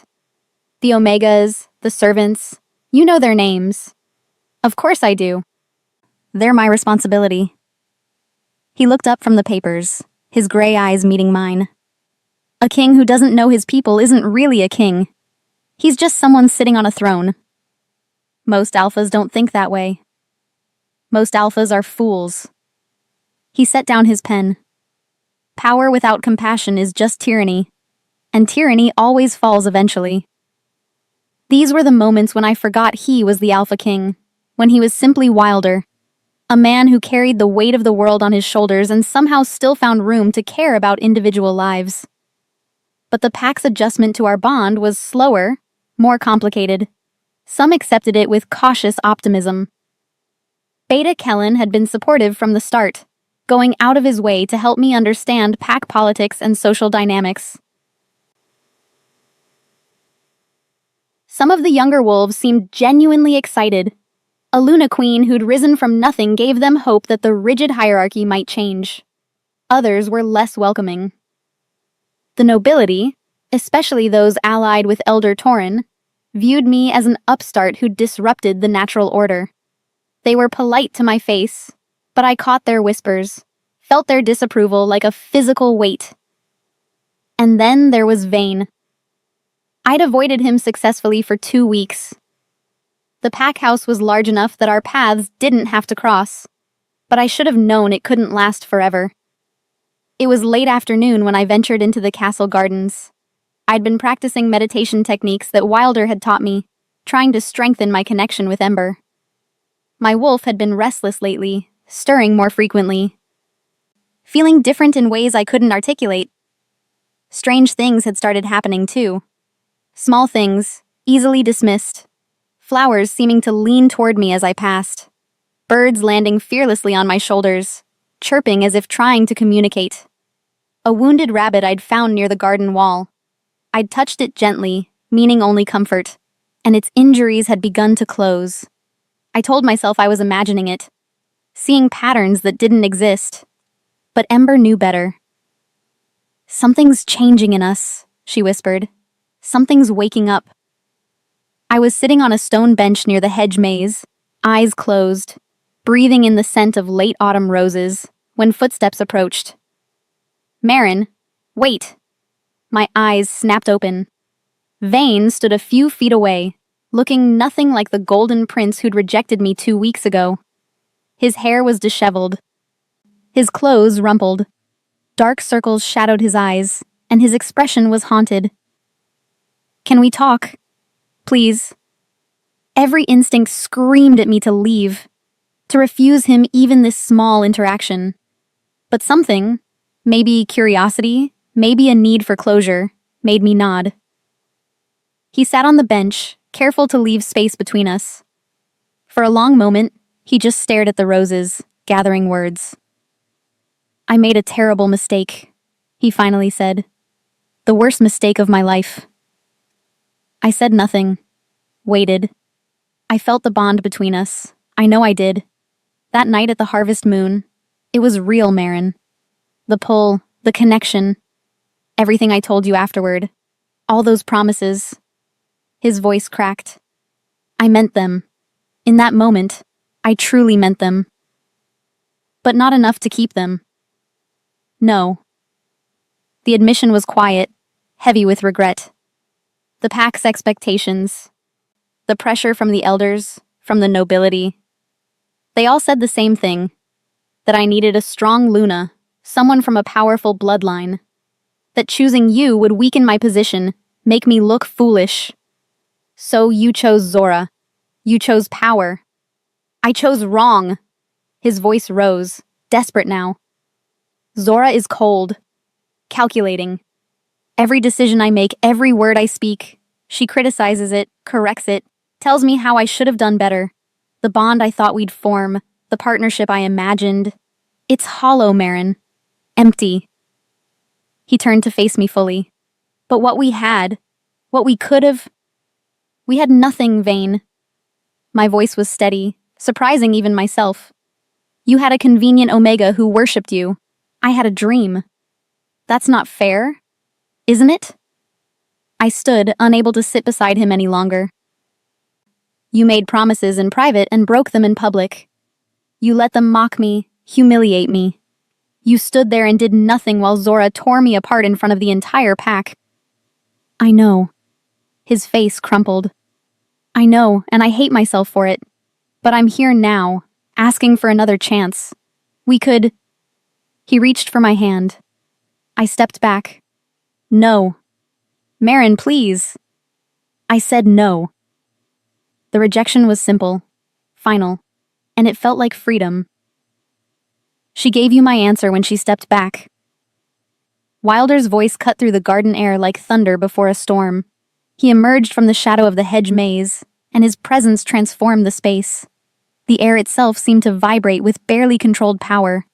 The Omegas, the servants, you know their names. Of course I do. They're my responsibility. He looked up from the papers, his gray eyes meeting mine. A king who doesn't know his people isn't really a king. He's just someone sitting on a throne. Most alphas don't think that way. Most alphas are fools. He set down his pen. Power without compassion is just tyranny, and tyranny always falls eventually. These were the moments when I forgot he was the Alpha King, when he was simply Wilder, a man who carried the weight of the world on his shoulders and somehow still found room to care about individual lives. But the pack's adjustment to our bond was slower, more complicated. Some accepted it with cautious optimism. Beta Kellen had been supportive from the start, going out of his way to help me understand pack politics and social dynamics. Some of the younger wolves seemed genuinely excited. A Luna Queen who'd risen from nothing gave them hope that the rigid hierarchy might change. Others were less welcoming. The nobility, especially those allied with Elder Torin, viewed me as an upstart who disrupted the natural order. They were polite to my face, but I caught their whispers, felt their disapproval like a physical weight. And then there was Vayne. I'd avoided him successfully for 2 weeks. The pack house was large enough that our paths didn't have to cross, but I should have known it couldn't last forever. It was late afternoon when I ventured into the castle gardens. I'd been practicing meditation techniques that Wilder had taught me, trying to strengthen my connection with Ember. My wolf had been restless lately, stirring more frequently, feeling different in ways I couldn't articulate. Strange things had started happening too. Small things, easily dismissed. Flowers seeming to lean toward me as I passed. Birds landing fearlessly on my shoulders, chirping as if trying to communicate. A wounded rabbit I'd found near the garden wall. I'd touched it gently, meaning only comfort, and its injuries had begun to close. I told myself I was imagining it, seeing patterns that didn't exist. But Ember knew better. "Something's changing in us," she whispered. "Something's waking up." I was sitting on a stone bench near the hedge maze, eyes closed, breathing in the scent of late autumn roses, when footsteps approached. "Marin, wait!" My eyes snapped open. Vayne stood a few feet away, looking nothing like the golden prince who'd rejected me 2 weeks ago. His hair was disheveled. His clothes rumpled. Dark circles shadowed his eyes, and his expression was haunted. "Can we talk? Please." Every instinct screamed at me to leave, to refuse him even this small interaction. But something, maybe curiosity, maybe a need for closure, made me nod. He sat on the bench, careful to leave space between us. For a long moment, he just stared at the roses, gathering words. "I made a terrible mistake," he finally said. "The worst mistake of my life." I said nothing, waited. I felt the bond between us. I know I did. That night at the harvest moon, it was real, Marin. The pull, the connection, everything I told you afterward, all those promises. His voice cracked. I meant them. In that moment, I truly meant them. But not enough to keep them. No. The admission was quiet, heavy with regret. The pack's expectations, the pressure from the elders, from the nobility. They all said the same thing, that I needed a strong Luna, someone from a powerful bloodline, that choosing you would weaken my position, make me look foolish. So you chose Zora. You chose power. I chose wrong. His voice rose, desperate now. Zora is cold, calculating. Every decision I make, every word I speak, she criticizes it, corrects it, tells me how I should have done better. The bond I thought we'd form, the partnership I imagined. It's hollow, Marin. Empty. He turned to face me fully. But what we had, what we could have, we had nothing, Vayne. My voice was steady, surprising even myself. You had a convenient Omega who worshipped you. I had a dream. That's not fair, isn't it? I stood, unable to sit beside him any longer. You made promises in private and broke them in public. You let them mock me, humiliate me. You stood there and did nothing while Zora tore me apart in front of the entire pack. I know. His face crumpled. I know, and I hate myself for it. But I'm here now, asking for another chance. We could. He reached for my hand. I stepped back. No. Maren, please. I said no. The rejection was simple, final, and it felt like freedom. She gave you my answer when she stepped back. Wilder's voice cut through the garden air like thunder before a storm. He emerged from the shadow of the hedge maze, and his presence transformed the space. The air itself seemed to vibrate with barely controlled power.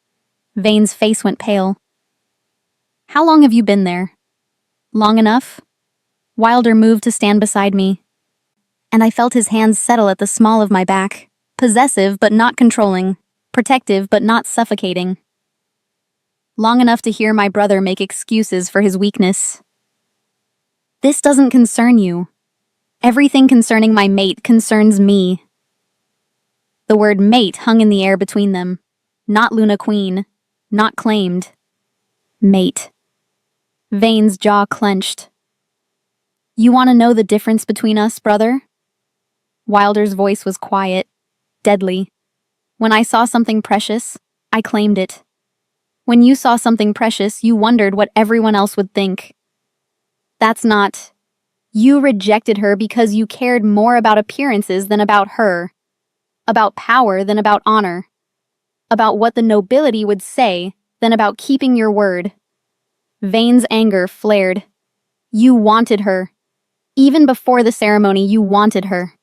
Vane's face went pale. How long have you been there? Long enough? Wilder moved to stand beside me, and I felt his hands settle at the small of my back, possessive but not controlling, protective but not suffocating. Long enough to hear my brother make excuses for his weakness. This doesn't concern you. Everything concerning my mate concerns me. The word mate hung in the air between them. Not Luna Queen. Not claimed. Mate. Vane's jaw clenched. You want to know the difference between us, brother? Wilder's voice was quiet, deadly. When I saw something precious, I claimed it. When you saw something precious, you wondered what everyone else would think. That's not. You rejected her because you cared more about appearances than about her. About power than about honor. About what the nobility would say than about keeping your word. Vane's anger flared. You wanted her. Even before the ceremony, you wanted her.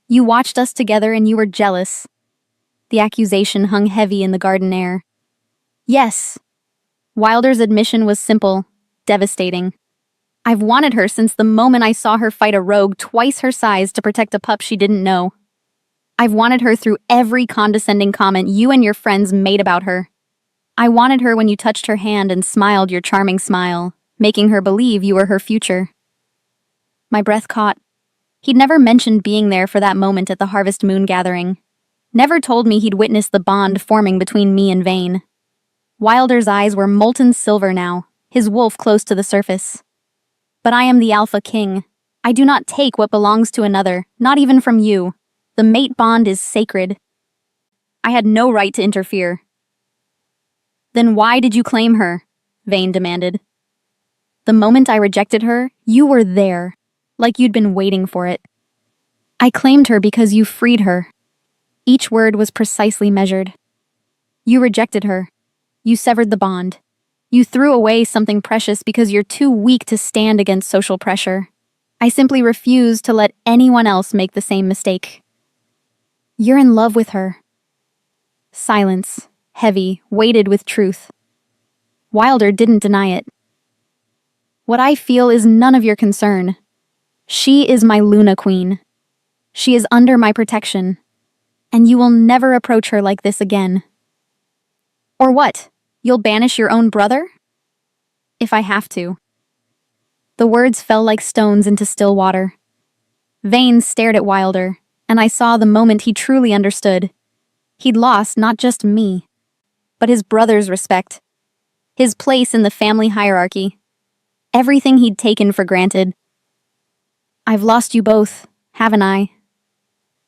You watched us together and you were jealous. The accusation hung heavy in the garden air. Yes. Wilder's admission was simple, devastating. I've wanted her since the moment I saw her fight a rogue twice her size to protect a pup she didn't know. I've wanted her through every condescending comment you and your friends made about her. I wanted her when you touched her hand and smiled your charming smile, making her believe you were her future. My breath caught. He'd never mentioned being there for that moment at the Harvest Moon gathering. Never told me he'd witnessed the bond forming between me and Vane. Wilder's eyes were molten silver now, his wolf close to the surface. But I am the Alpha King. I do not take what belongs to another, not even from you. The mate bond is sacred. I had no right to interfere. Then why did you claim her? Vane demanded. The moment I rejected her, you were there, like you'd been waiting for it. I claimed her because you freed her. Each word was precisely measured. You rejected her. You severed the bond. You threw away something precious because you're too weak to stand against social pressure. I simply refuse to let anyone else make the same mistake. You're in love with her. Silence, heavy, weighted with truth. Wilder didn't deny it. What I feel is none of your concern. She is my Luna Queen. She is under my protection. And you will never approach her like this again. Or what? You'll banish your own brother? If I have to. The words fell like stones into still water. Vane stared at Wilder, and I saw the moment he truly understood. He'd lost not just me, but his brother's respect, his place in the family hierarchy, everything he'd taken for granted. I've lost you both, haven't I?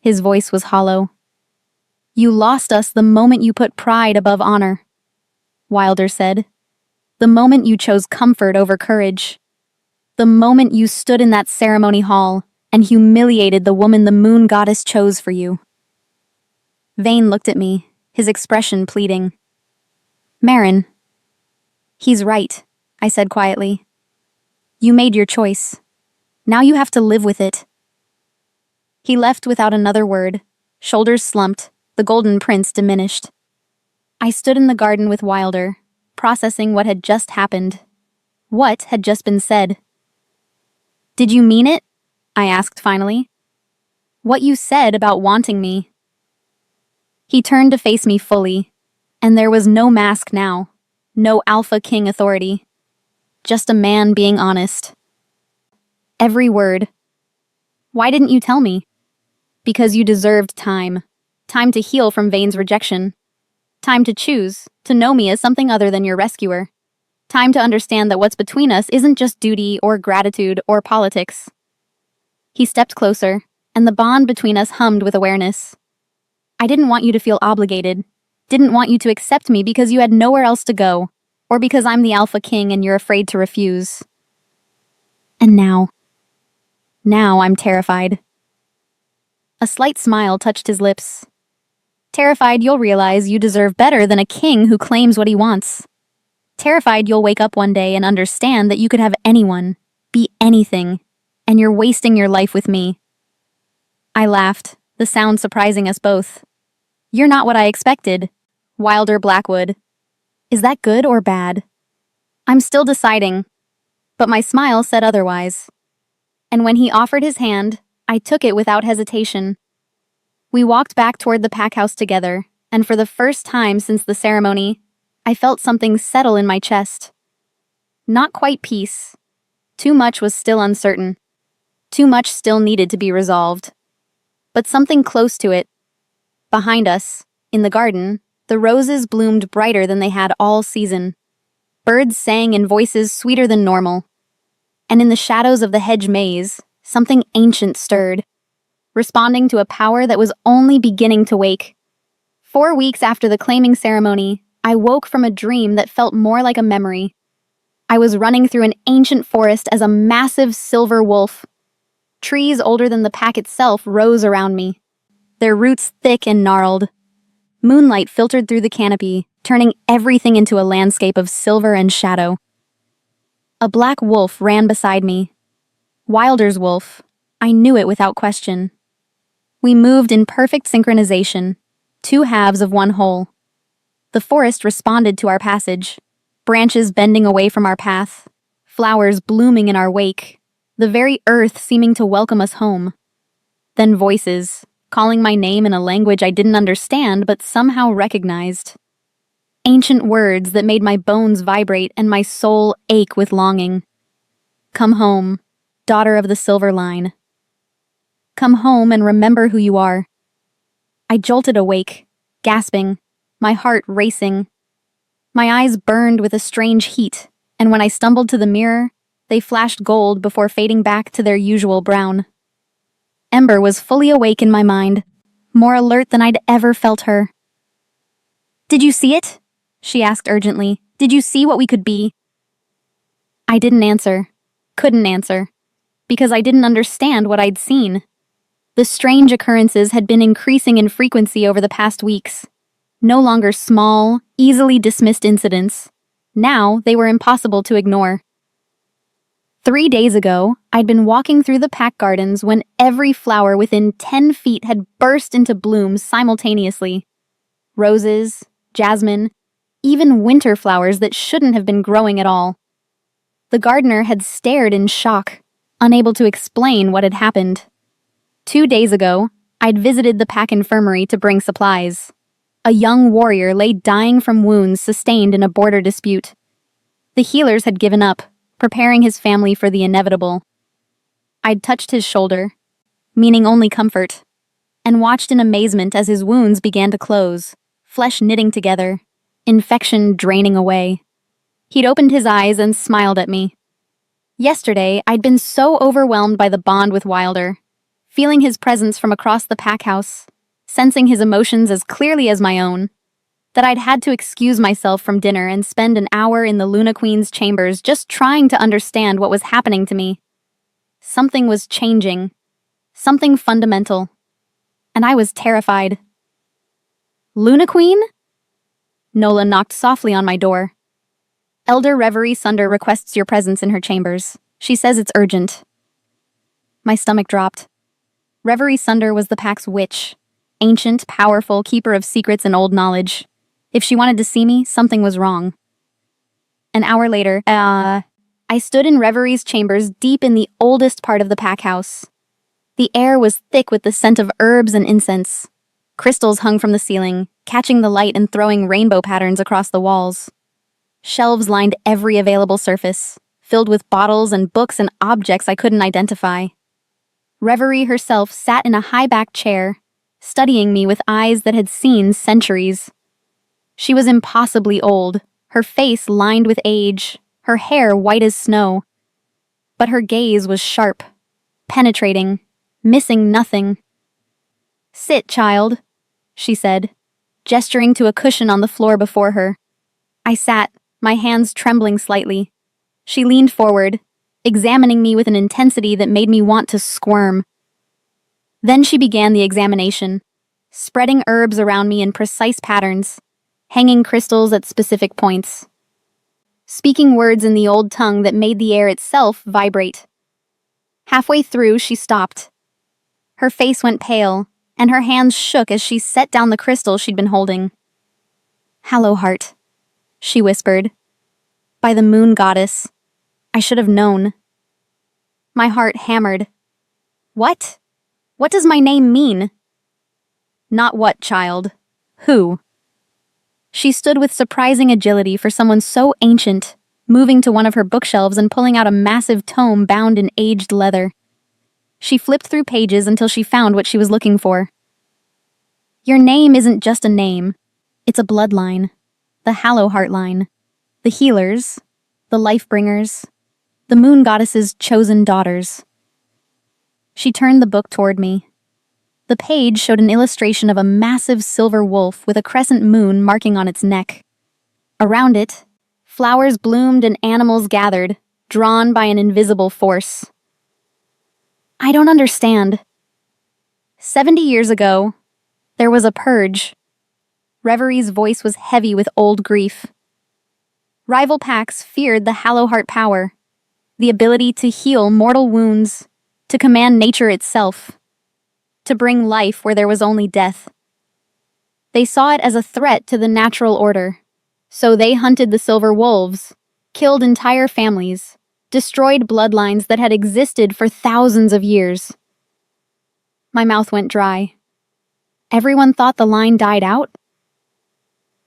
His voice was hollow. You lost us the moment you put pride above honor, Wilder said. The moment you chose comfort over courage. The moment you stood in that ceremony hall and humiliated the woman the moon goddess chose for you. Vane looked at me, his expression pleading. Maren. He's right, I said quietly. You made your choice. Now you have to live with it. He left without another word, shoulders slumped, the golden prince diminished. I stood in the garden with Wilder, processing what had just happened. What had just been said? Did you mean it? I asked finally. What you said about wanting me. He turned to face me fully, and there was no mask now, no Alpha King authority. Just a man being honest. Every word. Why didn't you tell me? Because you deserved time. Time to heal from Vane's rejection. Time to choose, to know me as something other than your rescuer. Time to understand that what's between us isn't just duty or gratitude or politics. He stepped closer, and the bond between us hummed with awareness. I didn't want you to feel obligated, didn't want you to accept me because you had nowhere else to go, or because I'm the Alpha King and you're afraid to refuse. And now I'm terrified. A slight smile touched his lips. Terrified you'll realize you deserve better than a king who claims what he wants. Terrified you'll wake up one day and understand that you could have anyone, be anything, and you're wasting your life with me. I laughed, the sound surprising us both. You're not what I expected. Wilder Blackwood. Is that good or bad? I'm still deciding, but my smile said otherwise. And when he offered his hand, I took it without hesitation. We walked back toward the pack house together, and for the first time since the ceremony, I felt something settle in my chest. Not quite peace. Too much was still uncertain. Too much still needed to be resolved. But something close to it. Behind us, in the garden, the roses bloomed brighter than they had all season. Birds sang in voices sweeter than normal. And in the shadows of the hedge maze, something ancient stirred, responding to a power that was only beginning to wake. 4 weeks after the claiming ceremony, I woke from a dream that felt more like a memory. I was running through an ancient forest as a massive silver wolf. Trees older than the pack itself rose around me, their roots thick and gnarled. Moonlight filtered through the canopy, turning everything into a landscape of silver and shadow. A black wolf ran beside me. Wilder's wolf. I knew it without question. We moved in perfect synchronization, two halves of one whole. The forest responded to our passage, branches bending away from our path, flowers blooming in our wake, the very earth seeming to welcome us home. Then voices, calling my name in a language I didn't understand but somehow recognized. Ancient words that made my bones vibrate and my soul ache with longing. Come home, daughter of the silver line. Come home and remember who you are. I jolted awake, gasping, my heart racing. My eyes burned with a strange heat, and when I stumbled to the mirror, they flashed gold before fading back to their usual brown. Ember was fully awake in my mind, more alert than I'd ever felt her. Did you see it? She asked urgently. Did you see what we could be? I didn't answer, couldn't answer, because I didn't understand what I'd seen. The strange occurrences had been increasing in frequency over the past weeks. No longer small, easily dismissed incidents. Now they were impossible to ignore. 3 days ago, I'd been walking through the pack gardens when every flower within 10 feet had burst into bloom simultaneously. Roses, jasmine, even winter flowers that shouldn't have been growing at all. The gardener had stared in shock, unable to explain what had happened. 2 days ago, I'd visited the pack infirmary to bring supplies. A young warrior lay dying from wounds sustained in a border dispute. The healers had given up, preparing his family for the inevitable. I'd touched his shoulder, meaning only comfort, and watched in amazement as his wounds began to close, flesh knitting together, infection draining away. He'd opened his eyes and smiled at me. Yesterday, I'd been so overwhelmed by the bond with Wilder, feeling his presence from across the pack house, sensing his emotions as clearly as my own, that I'd had to excuse myself from dinner and spend an hour in the Luna Queen's chambers just trying to understand what was happening to me. Something was changing, something fundamental, and I was terrified. Luna Queen? Nola knocked softly on my door. Elder Reverie Sunder requests your presence in her chambers. She says it's urgent. My stomach dropped. Reverie Sunder was the pack's witch, ancient, powerful, keeper of secrets and old knowledge. If she wanted to see me, something was wrong. An hour later, I stood in Reverie's chambers deep in the oldest part of the pack house. The air was thick with the scent of herbs and incense. Crystals hung from the ceiling, catching the light and throwing rainbow patterns across the walls. Shelves lined every available surface, filled with bottles and books and objects I couldn't identify. Reverie herself sat in a high-backed chair, studying me with eyes that had seen centuries. She was impossibly old, her face lined with age, her hair white as snow. But her gaze was sharp, penetrating, missing nothing. Sit, child. she said, gesturing to a cushion on the floor before her. I sat, my hands trembling slightly. She leaned forward, examining me with an intensity that made me want to squirm. Then she began the examination, spreading herbs around me in precise patterns, hanging crystals at specific points, speaking words in the old tongue that made the air itself vibrate. Halfway through, she stopped. Her face went pale, and her hands shook as she set down the crystal she'd been holding. Hallowheart, she whispered. By the moon goddess. I should have known. My heart hammered. What? What does my name mean? Not what, child. Who? She stood with surprising agility for someone so ancient, moving to one of her bookshelves and pulling out a massive tome bound in aged leather. She flipped through pages until she found what she was looking for. Your name isn't just a name. It's a bloodline. The Hallowheart line. The healers. The life-bringers. The moon goddess's chosen daughters. She turned the book toward me. The page showed an illustration of a massive silver wolf with a crescent moon marking on its neck. Around it, flowers bloomed and animals gathered, drawn by an invisible force. I don't understand. 70 years ago, there was a purge. Reverie's voice was heavy with old grief. Rival packs feared the Hallowheart power, the ability to heal mortal wounds, to command nature itself, to bring life where there was only death. They saw it as a threat to the natural order, so they hunted the silver wolves, killed entire families, destroyed bloodlines that had existed for thousands of years. My mouth went dry. Everyone thought the line died out?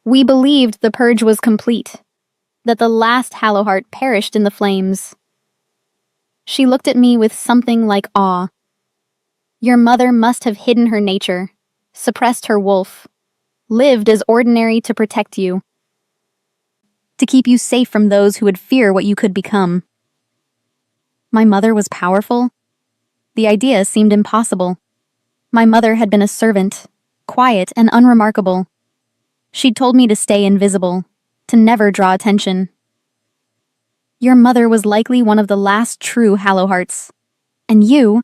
We believed the purge was complete, that the last Hallowheart perished in the flames. She looked at me with something like awe. Your mother must have hidden her nature, suppressed her wolf, lived as ordinary to protect you, to keep you safe from those who would fear what you could become. My mother was powerful? The idea seemed impossible. My mother had been a servant, quiet and unremarkable. She'd told me to stay invisible, to never draw attention. Your mother was likely one of the last true Hallowhearts. And you...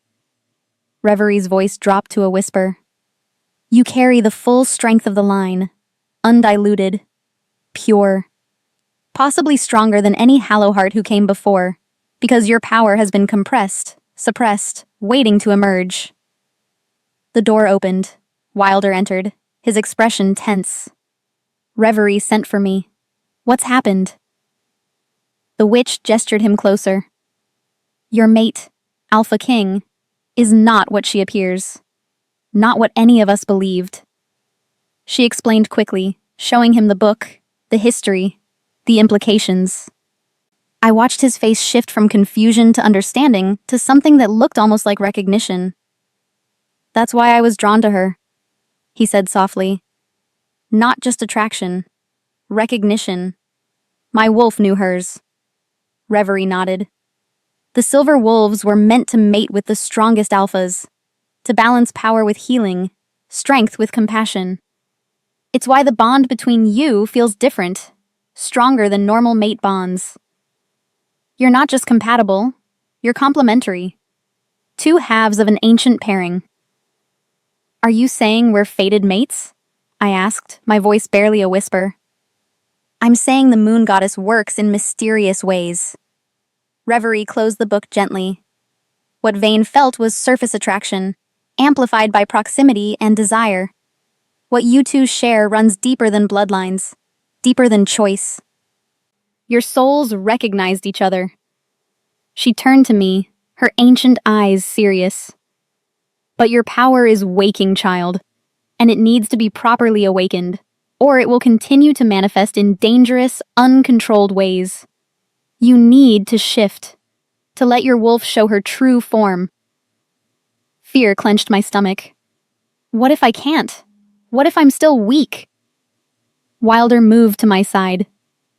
Reverie's voice dropped to a whisper. You carry the full strength of the line, undiluted, pure, possibly stronger than any Hallowheart who came before, because your power has been compressed, suppressed, waiting to emerge. The door opened. Wilder entered, his expression tense. Reverie sent for me. What's happened? The witch gestured him closer. Your mate, Alpha King, is not what she appears. Not what any of us believed. She explained quickly, showing him the book, the history, the implications. I watched his face shift from confusion to understanding to something that looked almost like recognition. That's why I was drawn to her, he said softly. Not just attraction. Recognition. My wolf knew hers. Reverie nodded. The silver wolves were meant to mate with the strongest alphas, to balance power with healing, strength with compassion. It's why the bond between you feels different, stronger than normal mate bonds. You're not just compatible, you're complementary. Two halves of an ancient pairing. Are you saying we're fated mates? I asked, my voice barely a whisper. I'm saying the moon goddess works in mysterious ways. Reverie closed the book gently. What Vane felt was surface attraction, amplified by proximity and desire. What you two share runs deeper than bloodlines, deeper than choice. Your souls recognized each other. She turned to me, her ancient eyes serious. But your power is waking, child, and it needs to be properly awakened, or it will continue to manifest in dangerous, uncontrolled ways. You need to shift, to let your wolf show her true form. Fear clenched my stomach. What if I can't? What if I'm still weak? Wilder moved to my side,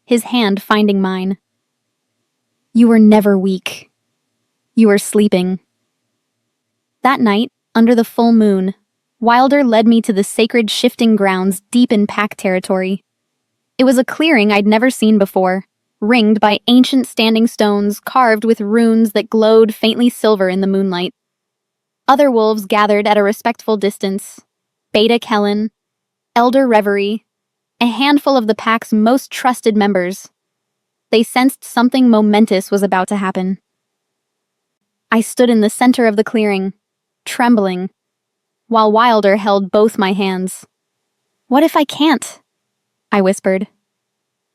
his hand finding mine. You were never weak. You were sleeping. That night, under the full moon, Wilder led me to the sacred shifting grounds deep in pack territory. It was a clearing I'd never seen before, ringed by ancient standing stones carved with runes that glowed faintly silver in the moonlight. Other wolves gathered at a respectful distance. Beta Kellen, Elder Reverie, a handful of the pack's most trusted members. They sensed something momentous was about to happen. I stood in the center of the clearing, trembling, while Wilder held both my hands. "What if I can't?" I whispered.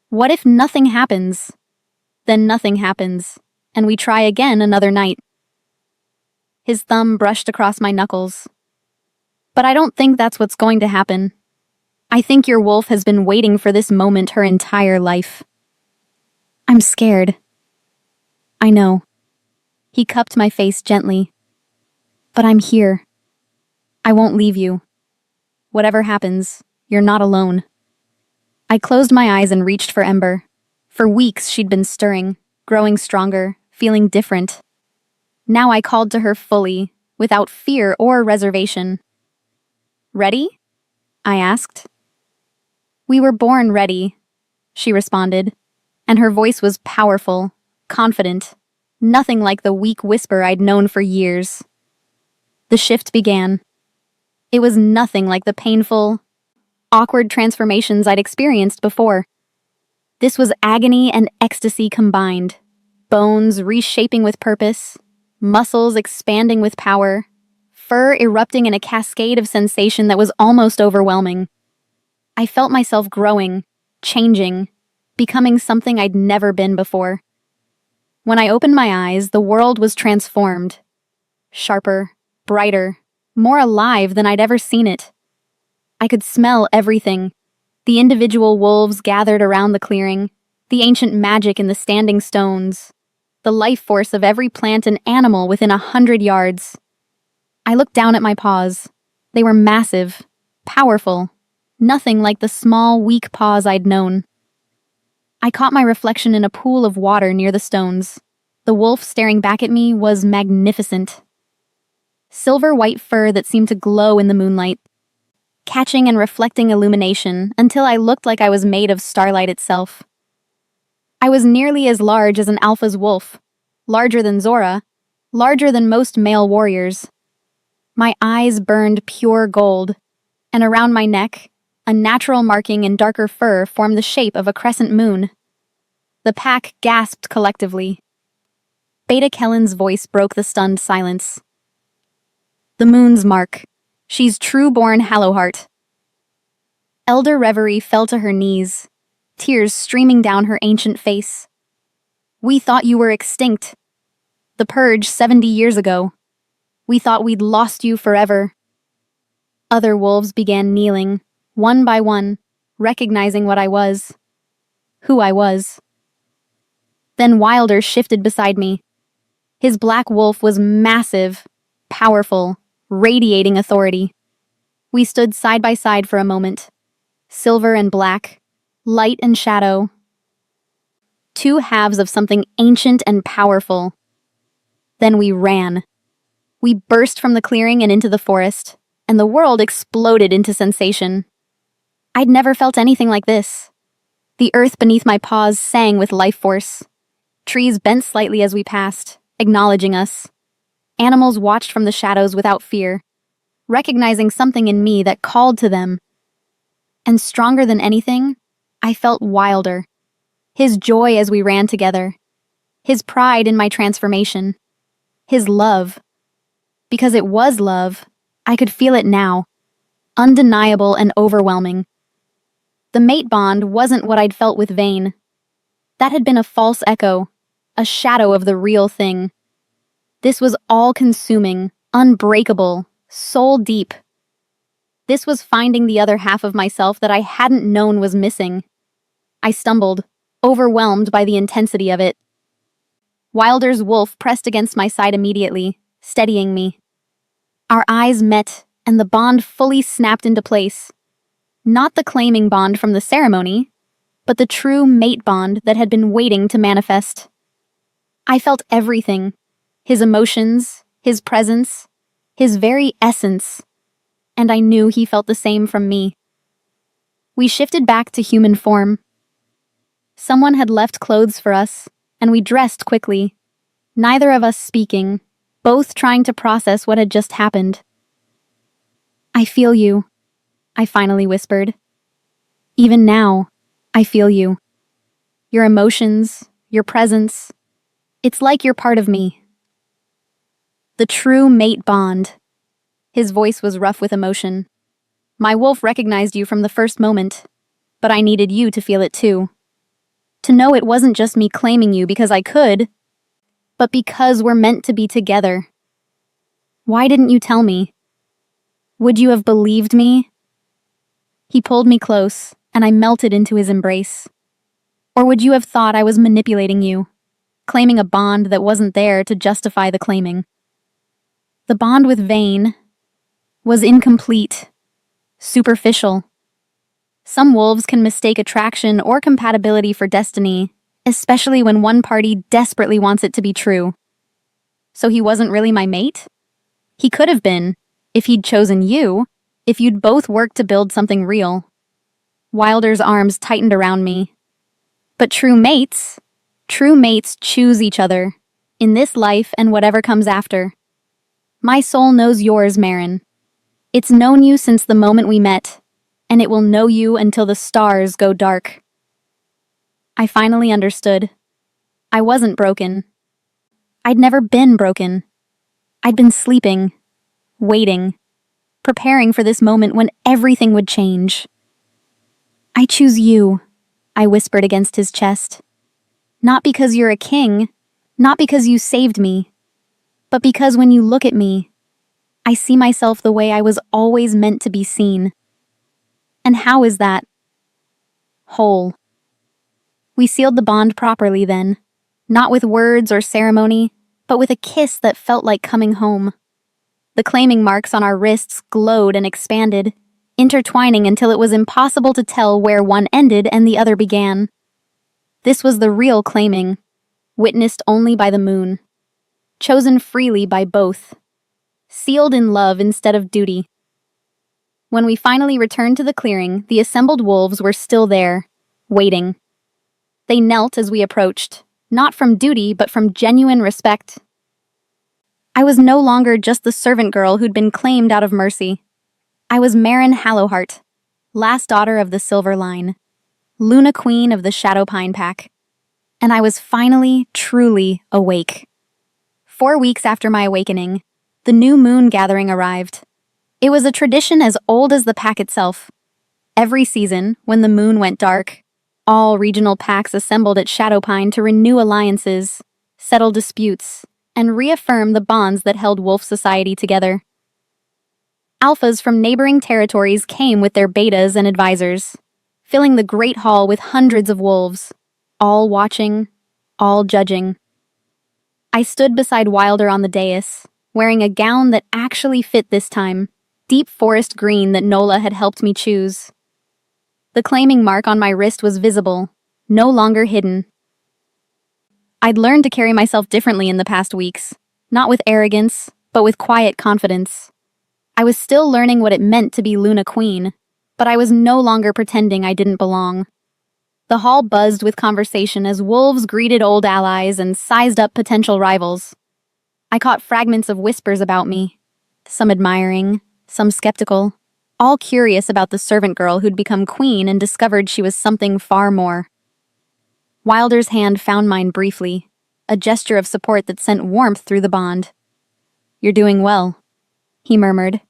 "What if nothing happens?" "Then nothing happens, and we try again another night." His thumb brushed across my knuckles. "But I don't think that's what's going to happen. I think your wolf has been waiting for this moment her entire life." "I'm scared." "I know." He cupped my face gently. "But I'm here. I won't leave you. Whatever happens, you're not alone." I closed my eyes and reached for Ember. For weeks she'd been stirring, growing stronger, feeling different. Now I called to her fully, without fear or reservation. "Ready?" I asked. "We were born ready," she responded, and her voice was powerful, confident, nothing like the weak whisper I'd known for years. The shift began. It was nothing like the painful, awkward transformations I'd experienced before. This was agony and ecstasy combined. Bones reshaping with purpose, muscles expanding with power, fur erupting in a cascade of sensation that was almost overwhelming. I felt myself growing, changing, becoming something I'd never been before. When I opened my eyes, the world was transformed. Sharper, brighter, more alive than I'd ever seen it. I could smell everything. The individual wolves gathered around the clearing, the ancient magic in the standing stones, the life force of every plant and animal within 100 yards. I looked down at my paws. They were massive, powerful, nothing like the small, weak paws I'd known. I caught my reflection in a pool of water near the stones. The wolf staring back at me was magnificent. Silver-white fur that seemed to glow in the moonlight, catching and reflecting illumination until I looked like I was made of starlight itself. I was nearly as large as an alpha's wolf, larger than Zora, larger than most male warriors. My eyes burned pure gold, and around my neck, a natural marking in darker fur formed the shape of a crescent moon. The pack gasped collectively. Beta Kellen's voice broke the stunned silence. "The moon's mark. She's true-born Hallowheart." Elder Reverie fell to her knees, tears streaming down her ancient face. "We thought you were extinct. The purge 70 years ago. We thought we'd lost you forever." Other wolves began kneeling, one by one, recognizing what I was. Who I was. Then Wilder shifted beside me. His black wolf was massive, powerful, radiating authority. We stood side by side for a moment. Silver and black, light and shadow. Two halves of something ancient and powerful. Then we ran. We burst from the clearing and into the forest, and the world exploded into sensation. I'd never felt anything like this. The earth beneath my paws sang with life force. Trees bent slightly as we passed, acknowledging us. Animals watched from the shadows without fear, recognizing something in me that called to them. And stronger than anything, I felt Wilder. His joy as we ran together. His pride in my transformation. His love. Because it was love, I could feel it now. Undeniable and overwhelming. The mate bond wasn't what I'd felt with Vane. That had been a false echo, a shadow of the real thing. This was all-consuming, unbreakable, soul-deep. This was finding the other half of myself that I hadn't known was missing. I stumbled, overwhelmed by the intensity of it. Wilder's wolf pressed against my side immediately, steadying me. Our eyes met, and the bond fully snapped into place. Not the claiming bond from the ceremony, but the true mate bond that had been waiting to manifest. I felt everything. His emotions, his presence, his very essence. and I knew he felt the same from me. We shifted back to human form. Someone had left clothes for us, and we dressed quickly, neither of us speaking, both trying to process what had just happened. "I feel you," I finally whispered. "Even now, I feel you. Your emotions, your presence. It's like you're part of me." The true mate bond. His voice was rough with emotion. "My wolf recognized you from the first moment, but I needed you to feel it too. To know it wasn't just me claiming you because I could, but because we're meant to be together. Why didn't you tell me? Would you have believed me?" He pulled me close, and I melted into his embrace. "Or would you have thought I was manipulating you, claiming a bond that wasn't there to justify the claiming?" The bond with Vane was incomplete, superficial. Some wolves can mistake attraction or compatibility for destiny, especially when one party desperately wants it to be true. So he wasn't really my mate? He could have been, if he'd chosen you, if you'd both worked to build something real. Wilder's arms tightened around me. But true mates choose each other, in this life and whatever comes after. My soul knows yours, Marin. It's known you since the moment we met, and it will know you until the stars go dark. I finally understood. I wasn't broken. I'd never been broken. I'd been sleeping, waiting, preparing for this moment when everything would change. "I choose you," I whispered against his chest. "Not because you're a king, not because you saved me, but because when you look at me, I see myself the way I was always meant to be seen." And how is that? Whole. We sealed the bond properly then, not with words or ceremony, but with a kiss that felt like coming home. The claiming marks on our wrists glowed and expanded, intertwining until it was impossible to tell where one ended and the other began. This was the real claiming, witnessed only by the moon. Chosen freely by both. Sealed in love instead of duty. When we finally returned to the clearing, the assembled wolves were still there, waiting. They knelt as we approached, not from duty but from genuine respect. I was no longer just the servant girl who'd been claimed out of mercy. I was Marin Hallowheart, last daughter of the Silver Line, Luna Queen of the Shadowpine Pack. And I was finally, truly awake. 4 weeks after my awakening, the new moon gathering arrived. It was a tradition as old as the pack itself. Every season, when the moon went dark, all regional packs assembled at Shadowpine to renew alliances, settle disputes, and reaffirm the bonds that held Wolf Society together. Alphas from neighboring territories came with their betas and advisors, filling the great hall with hundreds of wolves, all watching, all judging. I stood beside Wilder on the dais, wearing a gown that actually fit this time, deep forest green that Nola had helped me choose. The claiming mark on my wrist was visible, no longer hidden. I'd learned to carry myself differently in the past weeks, not with arrogance, but with quiet confidence. I was still learning what it meant to be Luna Queen, but I was no longer pretending I didn't belong. The hall buzzed with conversation as wolves greeted old allies and sized up potential rivals. I caught fragments of whispers about me, some admiring, some skeptical, all curious about the servant girl who'd become queen and discovered she was something far more. Wilder's hand found mine briefly, a gesture of support that sent warmth through the bond. "You're doing well," he murmured.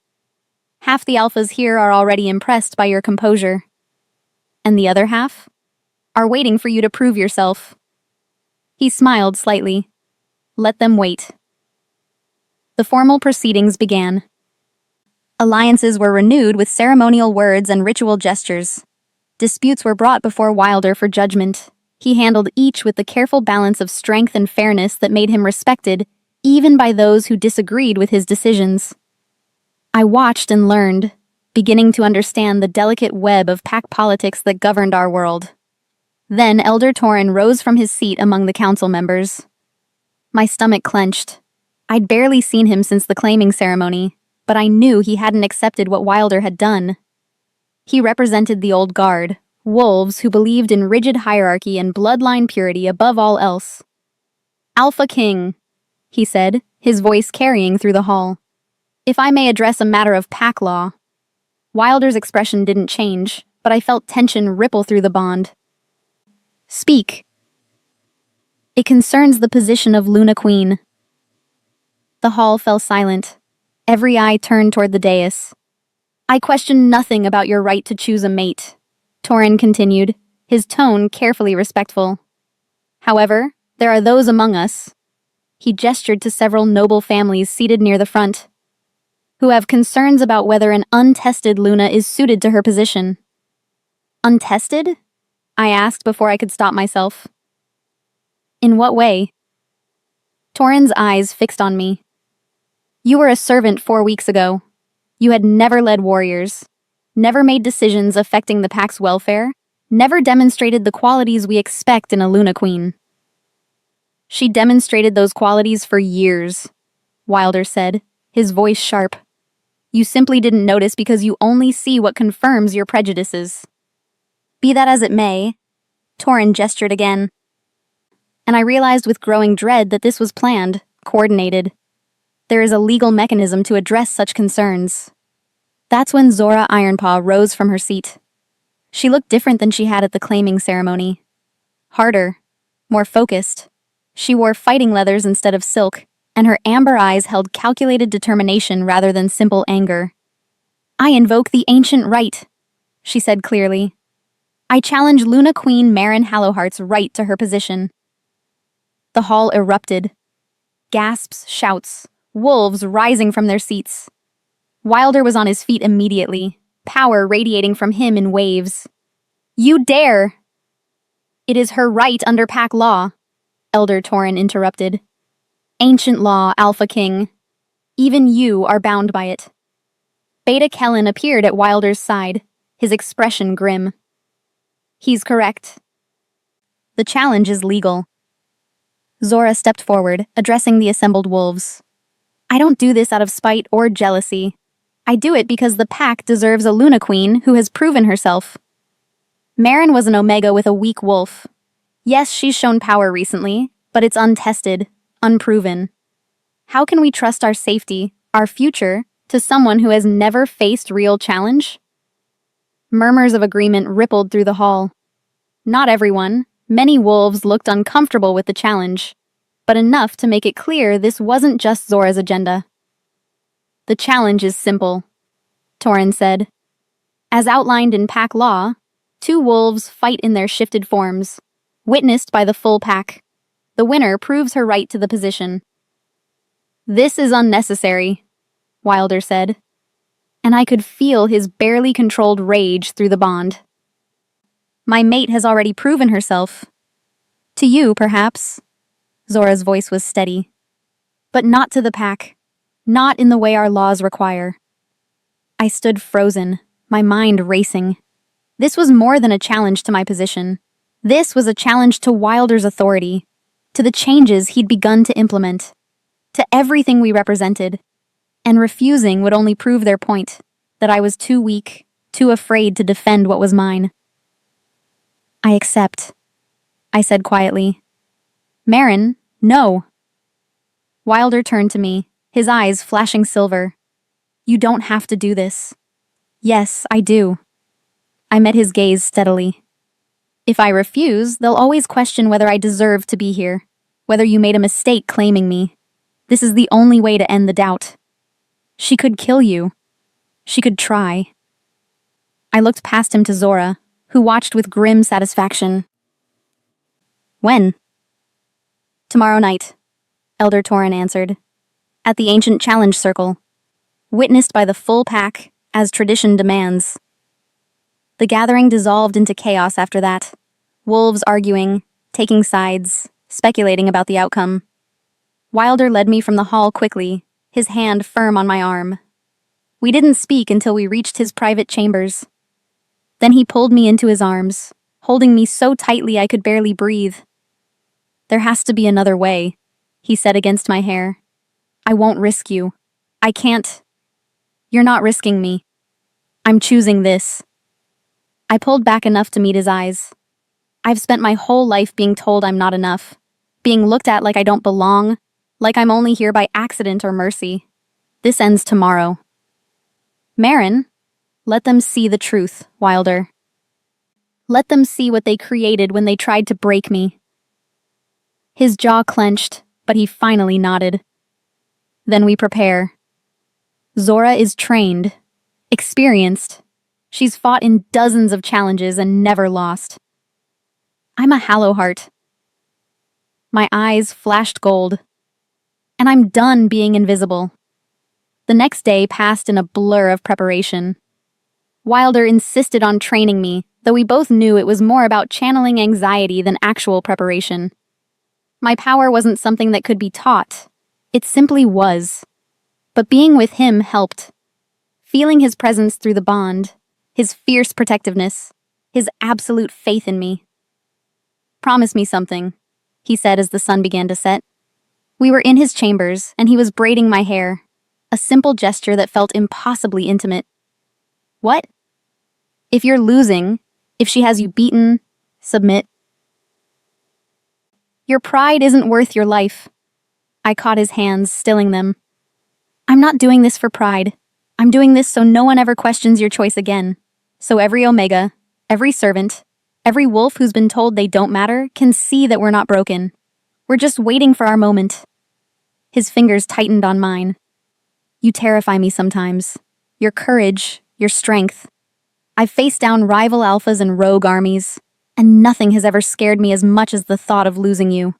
"Half the alphas here are already impressed by your composure. And the other half are waiting for you to prove yourself." He smiled slightly. "Let them wait." The formal proceedings began. Alliances were renewed with ceremonial words and ritual gestures. Disputes were brought before Wilder for judgment. He handled each with the careful balance of strength and fairness that made him respected, even by those who disagreed with his decisions. I watched and learned, beginning to understand the delicate web of pack politics that governed our world. Then Elder Torin rose from his seat among the council members. My stomach clenched. I'd barely seen him since the claiming ceremony, but I knew he hadn't accepted what Wilder had done. He represented the old guard, wolves who believed in rigid hierarchy and bloodline purity above all else. "Alpha King," he said, his voice carrying through the hall. "If I may address a matter of pack law." Wilder's expression didn't change, but I felt tension ripple through the bond. "Speak." "It concerns the position of Luna Queen." The hall fell silent. Every eye turned toward the dais. "I question nothing about your right to choose a mate," Torin continued, his tone carefully respectful. "However, there are those among us," he gestured to several noble families seated near the front, "who have concerns about whether an untested Luna is suited to her position." "Untested?" I asked before I could stop myself. "In what way?" Torin's eyes fixed on me. "You were a servant 4 weeks ago. You had never led warriors, never made decisions affecting the pack's welfare, never demonstrated the qualities we expect in a Luna Queen." "She demonstrated those qualities for years," Wilder said, his voice sharp. "You simply didn't notice because you only see what confirms your prejudices." "Be that as it may," Torin gestured again. And I realized with growing dread that this was planned, coordinated. There is a legal mechanism to address such concerns. That's when Zora Ironpaw rose from her seat. She looked different than she had at the claiming ceremony. Harder, more focused. She wore fighting leathers instead of silk, and her amber eyes held calculated determination rather than simple anger. "I invoke the ancient right," she said clearly. "I challenge Luna Queen Marin Hallowheart's right to her position." The hall erupted. Gasps, shouts, wolves rising from their seats. Wilder was on his feet immediately, power radiating from him in waves. "You dare!" "It is her right under pack law," Elder Torin interrupted. "Ancient law, Alpha King. Even you are bound by it." Beta Kellen appeared at Wilder's side, his expression grim. "He's correct. The challenge is legal." Zora stepped forward, addressing the assembled wolves. "I don't do this out of spite or jealousy. I do it because the pack deserves a Luna Queen who has proven herself. Marin was an Omega with a weak wolf. Yes, she's shown power recently, but it's untested, unproven. How can we trust our safety, our future, to someone who has never faced real challenge?" Murmurs of agreement rippled through the hall. Not everyone. Many wolves looked uncomfortable with the challenge, but enough to make it clear this wasn't just Zora's agenda. "The challenge is simple," Torin said. "As outlined in pack law, 2 wolves fight in their shifted forms, witnessed by the full pack. The winner proves her right to the position." "This is unnecessary," Wilder said, and I could feel his barely controlled rage through the bond. "My mate has already proven herself. To you, perhaps." Zora's voice was steady. "But not to the pack. Not in the way our laws require." I stood frozen, my mind racing. This was more than a challenge to my position. This was a challenge to Wilder's authority, to the changes he'd begun to implement, to everything we represented. And refusing would only prove their point, that I was too weak, too afraid to defend what was mine. "I accept," I said quietly. "Marin, no." Wilder turned to me, his eyes flashing silver. "You don't have to do this." "Yes, I do." I met his gaze steadily. "If I refuse, they'll always question whether I deserve to be here, whether you made a mistake claiming me. This is the only way to end the doubt. She could kill you. She could try." I looked past him to Zora, who watched with grim satisfaction. "When?" "Tomorrow night," Elder Torin answered. "At the ancient challenge circle. Witnessed by the full pack, as tradition demands." The gathering dissolved into chaos after that. Wolves arguing, taking sides, speculating about the outcome. Wilder led me from the hall quickly, his hand firm on my arm. We didn't speak until we reached his private chambers. Then he pulled me into his arms, holding me so tightly I could barely breathe. "There has to be another way," he said against my hair. "I won't risk you. I can't." You're not risking me. I'm choosing this. I pulled back enough to meet his eyes. I've spent my whole life being told I'm not enough, being looked at like I don't belong, like I'm only here by accident or mercy. This ends tomorrow. Marin, let them see the truth, Wilder. Let them see what they created when they tried to break me. His jaw clenched, but he finally nodded. Then we prepare. Zora is trained, experienced. She's fought in dozens of challenges and never lost. I'm a Hallowheart. My eyes flashed gold. And I'm done being invisible. The next day passed in a blur of preparation. Wilder insisted on training me, though we both knew it was more about channeling anxiety than actual preparation. My power wasn't something that could be taught. It simply was. But being with him helped. Feeling his presence through the bond, his fierce protectiveness, his absolute faith in me. Promise me something, he said as the sun began to set. We were in his chambers, and he was braiding my hair. A simple gesture that felt impossibly intimate. What? If you're losing, if she has you beaten, submit. Your pride isn't worth your life. I caught his hands, stilling them. I'm not doing this for pride. I'm doing this so no one ever questions your choice again. So every Omega, every servant, every wolf who's been told they don't matter can see that we're not broken. We're just waiting for our moment. His fingers tightened on mine. You terrify me sometimes. Your courage, your strength. I've faced down rival alphas and rogue armies, and nothing has ever scared me as much as the thought of losing you.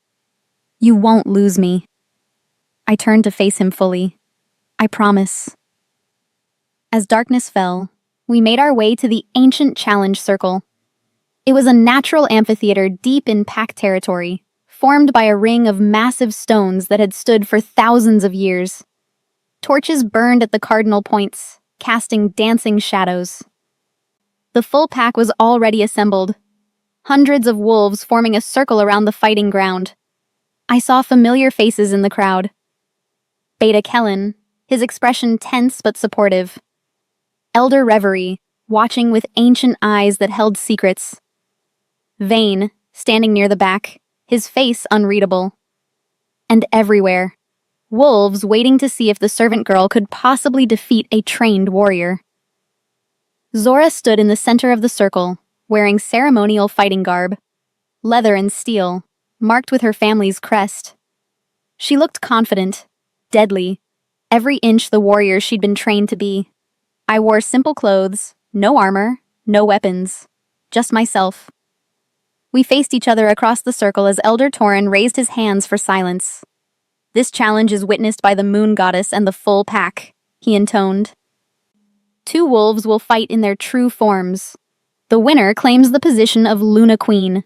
You won't lose me. I turned to face him fully. I promise. As darkness fell, we made our way to the ancient challenge circle. It was a natural amphitheater deep in pack territory, formed by a ring of massive stones that had stood for thousands of years. Torches burned at the cardinal points, casting dancing shadows. The full pack was already assembled, hundreds of wolves forming a circle around the fighting ground. I saw familiar faces in the crowd. Beta Kellen, his expression tense but supportive. Elder Reverie, watching with ancient eyes that held secrets. Vane, standing near the back, his face unreadable. And everywhere, wolves waiting to see if the servant girl could possibly defeat a trained warrior. Zora stood in the center of the circle, wearing ceremonial fighting garb, leather and steel, marked with her family's crest. She looked confident, deadly, every inch the warrior she'd been trained to be. I wore simple clothes, no armor, no weapons, just myself. We faced each other across the circle as Elder Torin raised his hands for silence. This challenge is witnessed by the moon goddess and the full pack, he intoned. 2 wolves will fight in their true forms. The winner claims the position of Luna Queen.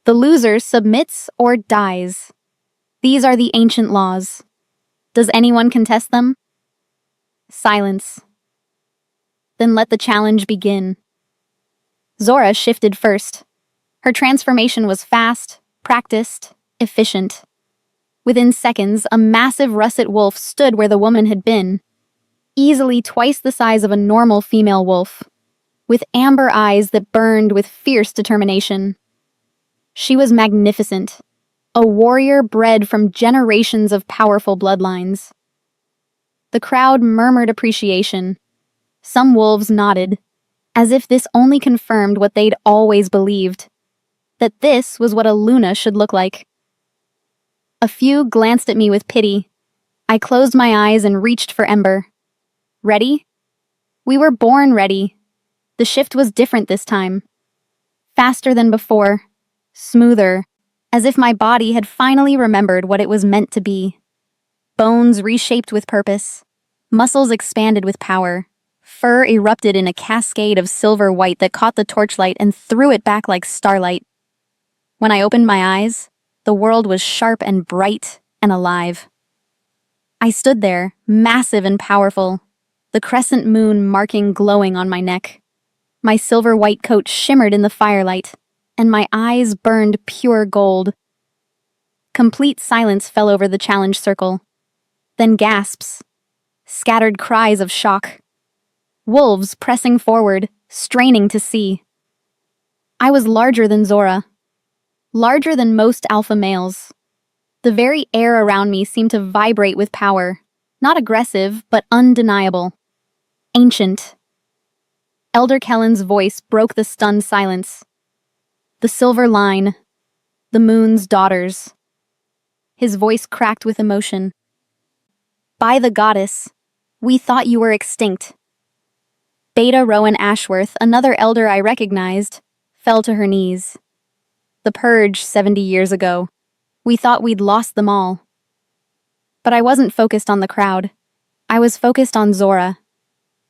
The loser submits or dies. These are the ancient laws. Does anyone contest them? Silence. Then let the challenge begin. Zora shifted first. Her transformation was fast, practiced, efficient. Within seconds, a massive russet wolf stood where the woman had been, easily twice the size of a normal female wolf, with amber eyes that burned with fierce determination. She was magnificent, a warrior bred from generations of powerful bloodlines. The crowd murmured appreciation. Some wolves nodded, as if this only confirmed what they'd always believed, that this was what a Luna should look like. A few glanced at me with pity. I closed my eyes and reached for Ember. Ready? We were born ready. The shift was different this time. Faster than before. Smoother, as if my body had finally remembered what it was meant to be. Bones reshaped with purpose. Muscles expanded with power. Fur erupted in a cascade of silver white that caught the torchlight and threw it back like starlight. When I opened my eyes, the world was sharp and bright and alive. I stood there, massive and powerful, the crescent moon marking glowing on my neck. My silver white coat shimmered in the firelight, and my eyes burned pure gold. Complete silence fell over the challenge circle. Then gasps. scattered cries of shock. Wolves pressing forward, straining to see. I was larger than Zora. Larger than most alpha males. The very air around me seemed to vibrate with power. Not aggressive, but undeniable. Ancient. Elder Kellen's voice broke the stunned silence. The silver line. The moon's daughters. His voice cracked with emotion. By the goddess, we thought you were extinct. Beta Rowan Ashworth, another elder I recognized, fell to her knees. The purge 70 years ago. We thought we'd lost them all. But I wasn't focused on the crowd. I was focused on Zora.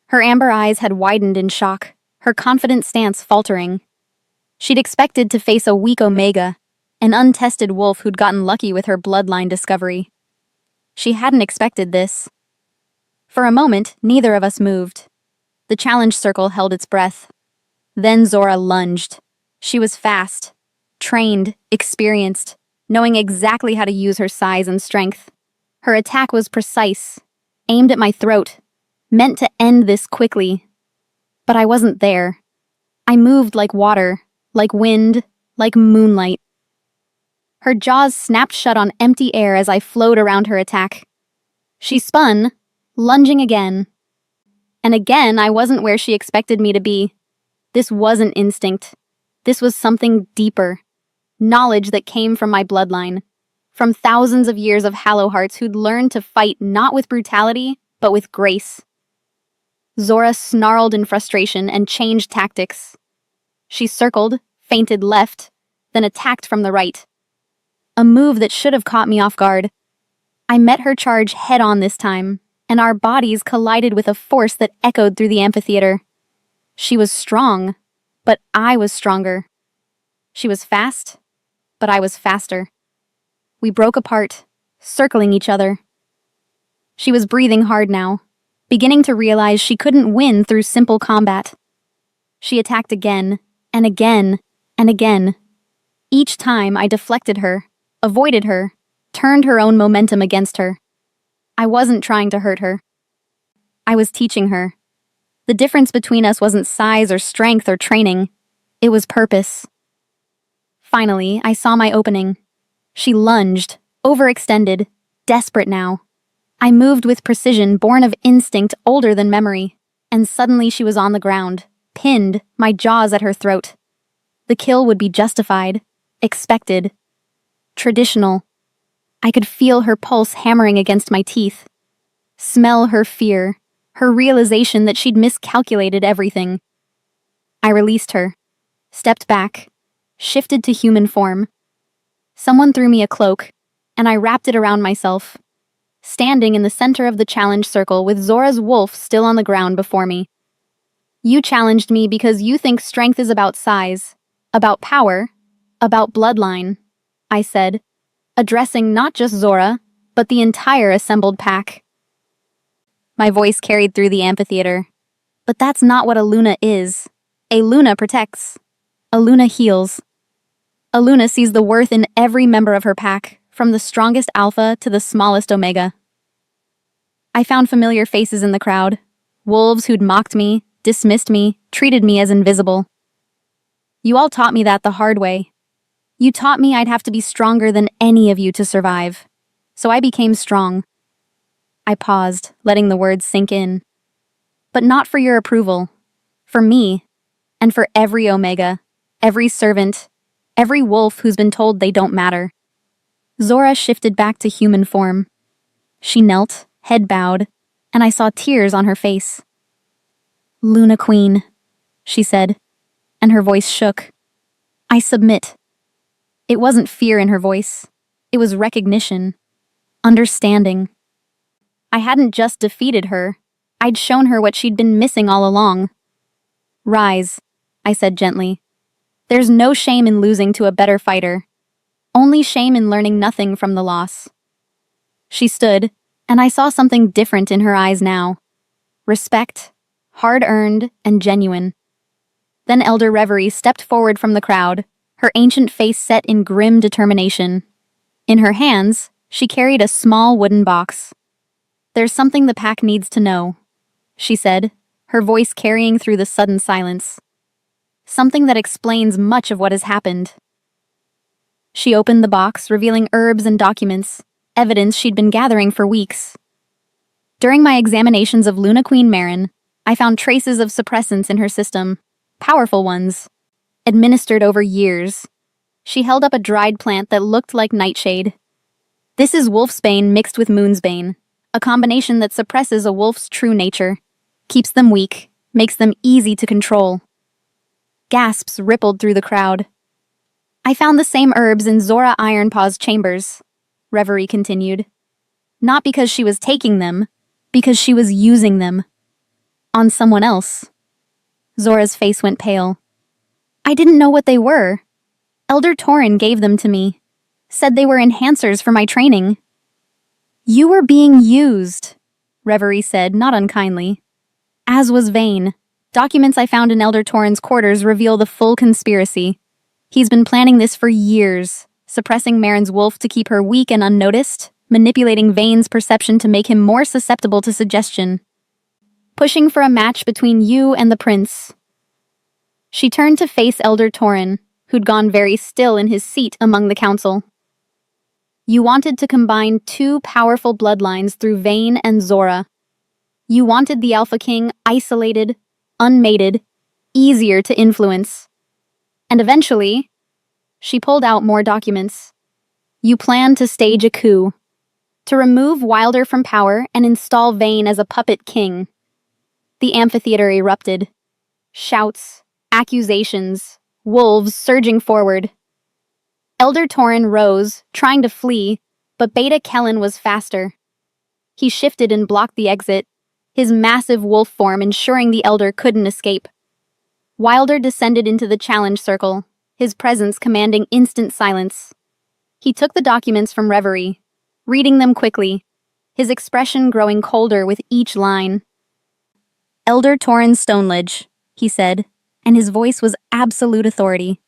Her amber eyes had widened in shock, her confident stance faltering. She'd expected to face a weak Omega, an untested wolf who'd gotten lucky with her bloodline discovery. She hadn't expected this. For a moment, neither of us moved. The challenge circle held its breath. Then Zora lunged. She was fast, trained, experienced, knowing exactly how to use her size and strength. Her attack was precise, aimed at my throat, meant to end this quickly. But I wasn't there. I moved like water, like wind, like moonlight. Her jaws snapped shut on empty air as I flowed around her attack. She spun, lunging again. And again, I wasn't where she expected me to be. This wasn't instinct. This was something deeper. Knowledge that came from my bloodline. From thousands of years of Hallowhearts who'd learned to fight not with brutality, but with grace. Zora snarled in frustration and changed tactics. She circled, feinted left, then attacked from the right. A move that should have caught me off guard. I met her charge head-on this time, and our bodies collided with a force that echoed through the amphitheater. She was strong, but I was stronger. She was fast, but I was faster. We broke apart, circling each other. She was breathing hard now, beginning to realize she couldn't win through simple combat. She attacked again, and again, and again. Each time I deflected her, avoided her, turned her own momentum against her. I wasn't trying to hurt her. I was teaching her. The difference between us wasn't size or strength or training. It was purpose. Finally, I saw my opening. She lunged, overextended, desperate now. I moved with precision born of instinct older than memory, and suddenly she was on the ground, pinned, my jaws at her throat. The kill would be justified, expected, traditional. I could feel her pulse hammering against my teeth, smell her fear, her realization that she'd miscalculated everything. I released her, stepped back, shifted to human form. Someone threw me a cloak, and I wrapped it around myself, standing in the center of the challenge circle with Zora's wolf still on the ground before me. You challenged me because you think strength is about size, about power, about bloodline, I said, addressing not just Zora, but the entire assembled pack. My voice carried through the amphitheater. But that's not what a Luna is. A Luna protects. A Luna heals. A Luna sees the worth in every member of her pack, from the strongest alpha to the smallest omega. I found familiar faces in the crowd. Wolves who'd mocked me, dismissed me, treated me as invisible. You all taught me that the hard way. You taught me I'd have to be stronger than any of you to survive. So I became strong. I paused, letting the words sink in. But not for your approval. For me. And for every Omega. Every servant. Every wolf who's been told they don't matter. Zora shifted back to human form. She knelt, head bowed, and I saw tears on her face. Luna Queen, she said, and her voice shook. I submit. It wasn't fear in her voice. It was recognition. Understanding. I hadn't just defeated her. I'd shown her what she'd been missing all along. Rise, I said gently. There's no shame in losing to a better fighter. Only shame in learning nothing from the loss. She stood, and I saw something different in her eyes now. Respect, hard-earned and genuine. Then Elder Reverie stepped forward from the crowd, her ancient face set in grim determination. In her hands, she carried a small wooden box. There's something the pack needs to know, she said, her voice carrying through the sudden silence. Something that explains much of what has happened. She opened the box, revealing herbs and documents, evidence she'd been gathering for weeks. During my examinations of Luna Queen Maren, I found traces of suppressants in her system, powerful ones, administered over years. She held up a dried plant that looked like nightshade. This is wolfsbane mixed with moonsbane, a combination that suppresses a wolf's true nature, keeps them weak, makes them easy to control. Gasps rippled through the crowd. I found the same herbs in Zora Ironpaw's chambers, Reverie continued. Not because she was taking them, because she was using them. On someone else. Zora's face went pale. I didn't know what they were. Elder Torin gave them to me. Said they were enhancers for my training. You were being used, Reverie said, not unkindly. As was Vayne. Documents I found in Elder Torin's quarters reveal the full conspiracy. He's been planning this for years, suppressing Maren's wolf to keep her weak and unnoticed, manipulating Vayne's perception to make him more susceptible to suggestion. Pushing for a match between you and the prince. She turned to face Elder Torin, who'd gone very still in his seat among the council. You wanted to combine two powerful bloodlines through Vayne and Zora. You wanted the Alpha King isolated, unmated, easier to influence. And eventually, she pulled out more documents. You planned to stage a coup, to remove Wilder from power and install Vayne as a puppet king. The amphitheater erupted. Shouts, accusations, wolves surging forward. Elder Torin rose, trying to flee, but Beta Kellen was faster. He shifted and blocked the exit, his massive wolf form ensuring the Elder couldn't escape. Wilder descended into the challenge circle, his presence commanding instant silence. He took the documents from Reverie, reading them quickly, his expression growing colder with each line. Elder Torin Stoneledge, he said, and his voice was absolute authority.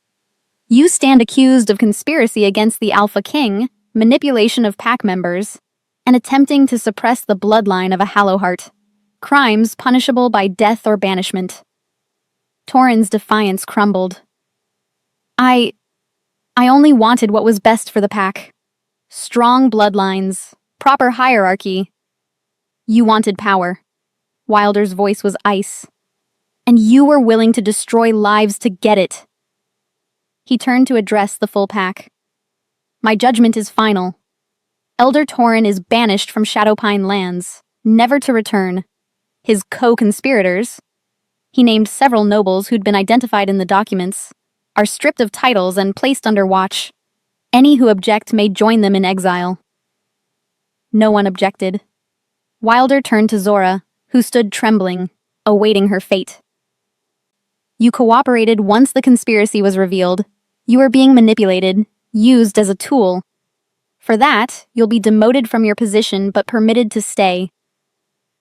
You stand accused of conspiracy against the Alpha King, manipulation of pack members, and attempting to suppress the bloodline of a Hallowheart. Crimes punishable by death or banishment. Torin's defiance crumbled. I only wanted what was best for the pack. Strong bloodlines, proper hierarchy. You wanted power. Wilder's voice was ice. And you were willing to destroy lives to get it. He turned to address the full pack. My judgment is final. Elder Torin is banished from Shadowpine lands, never to return. His co-conspirators, he named several nobles who'd been identified in the documents, are stripped of titles and placed under watch. Any who object may join them in exile. No one objected. Wilder turned to Zora, who stood trembling, awaiting her fate. You cooperated once the conspiracy was revealed. You were being manipulated, used as a tool. For that, you'll be demoted from your position but permitted to stay.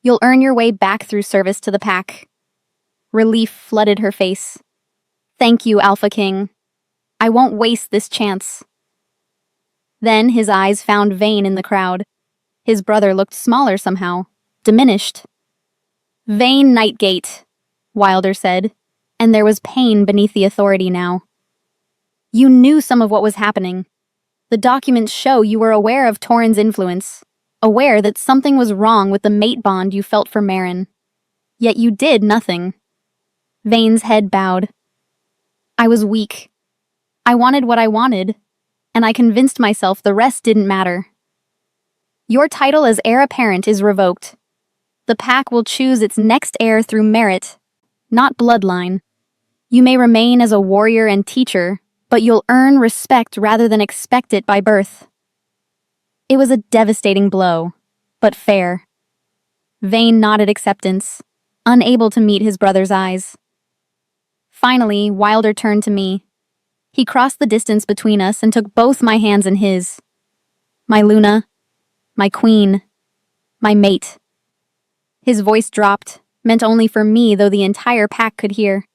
You'll earn your way back through service to the pack. Relief flooded her face. Thank you, Alpha King. I won't waste this chance. Then his eyes found Vayne in the crowd. His brother looked smaller somehow, diminished. Vayne Nightgate, Wilder said, and there was pain beneath the authority now. You knew some of what was happening. The documents show you were aware of Torin's influence, aware that something was wrong with the mate bond you felt for Maren. Yet you did nothing. Vayne's head bowed. I was weak. I wanted what I wanted, and I convinced myself the rest didn't matter. Your title as heir apparent is revoked. The pack will choose its next heir through merit, not bloodline. You may remain as a warrior and teacher, but you'll earn respect rather than expect it by birth. It was a devastating blow, but fair. Vayne nodded acceptance, unable to meet his brother's eyes. Finally, Wilder turned to me. He crossed the distance between us and took both my hands in his. My Luna, my queen, my mate. His voice dropped, meant only for me, though the entire pack could hear.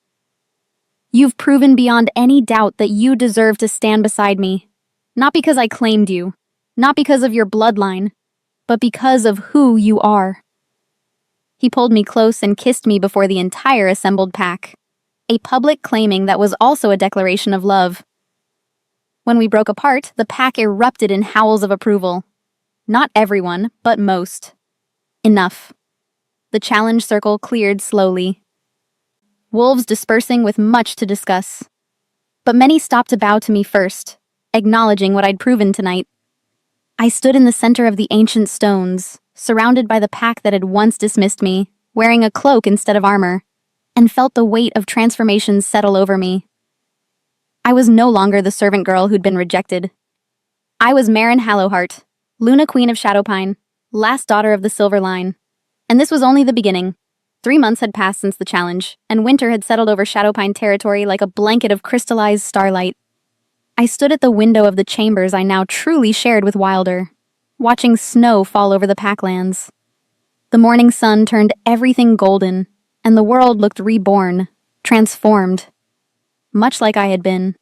You've proven beyond any doubt that you deserve to stand beside me. Not because I claimed you, not because of your bloodline, but because of who you are. He pulled me close and kissed me before the entire assembled pack, a public claiming that was also a declaration of love. When we broke apart, the pack erupted in howls of approval. Not everyone, but most. Enough. The challenge circle cleared slowly. Wolves dispersing with much to discuss. But many stopped to bow to me first, acknowledging what I'd proven tonight. I stood in the center of the ancient stones, surrounded by the pack that had once dismissed me, wearing a cloak instead of armor, and felt the weight of transformation settle over me. I was no longer the servant girl who'd been rejected. I was Maren Hallowheart, Luna Queen of Shadowpine, last daughter of the Silver Line. And this was only the beginning. 3 months had passed since the challenge, and winter had settled over Shadowpine territory like a blanket of crystallized starlight. I stood at the window of the chambers I now truly shared with Wilder, watching snow fall over the packlands. The morning sun turned everything golden, and the world looked reborn, transformed, much like I had been.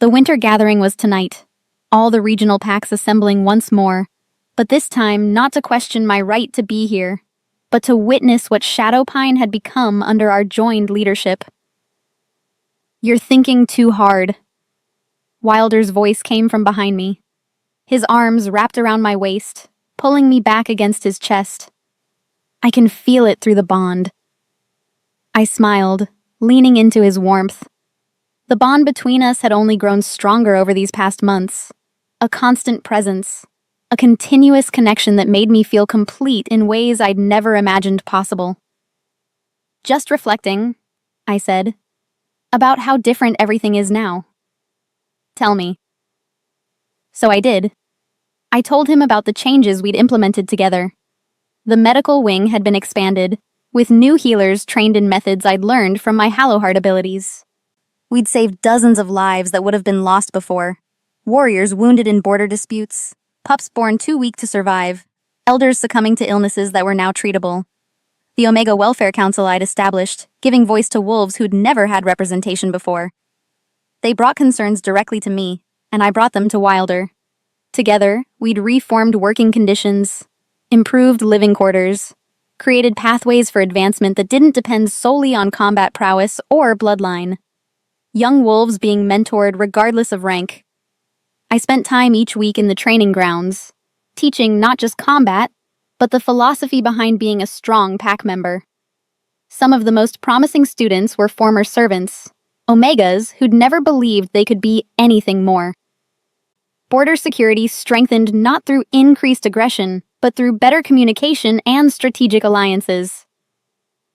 The winter gathering was tonight, all the regional packs assembling once more, but this time not to question my right to be here, but to witness what Shadowpine had become under our joined leadership. "You're thinking too hard." Wilder's voice came from behind me, his arms wrapped around my waist, pulling me back against his chest. I can feel it through the bond. I smiled, leaning into his warmth. The bond between us had only grown stronger over these past months. A constant presence, a continuous connection that made me feel complete in ways I'd never imagined possible. "Just reflecting," I said, "about how different everything is now." "Tell me." So I did. I told him about the changes we'd implemented together. The medical wing had been expanded, with new healers trained in methods I'd learned from my Hallowheart abilities. We'd saved dozens of lives that would have been lost before. Warriors wounded in border disputes, pups born too weak to survive, elders succumbing to illnesses that were now treatable. The Omega Welfare Council I'd established, giving voice to wolves who'd never had representation before. They brought concerns directly to me, and I brought them to Wilder. Together, we'd reformed working conditions, improved living quarters, created pathways for advancement that didn't depend solely on combat prowess or bloodline. Young wolves being mentored regardless of rank. I spent time each week in the training grounds, teaching not just combat, but the philosophy behind being a strong pack member. Some of the most promising students were former servants, Omegas who'd never believed they could be anything more. Border security strengthened not through increased aggression, but through better communication and strategic alliances.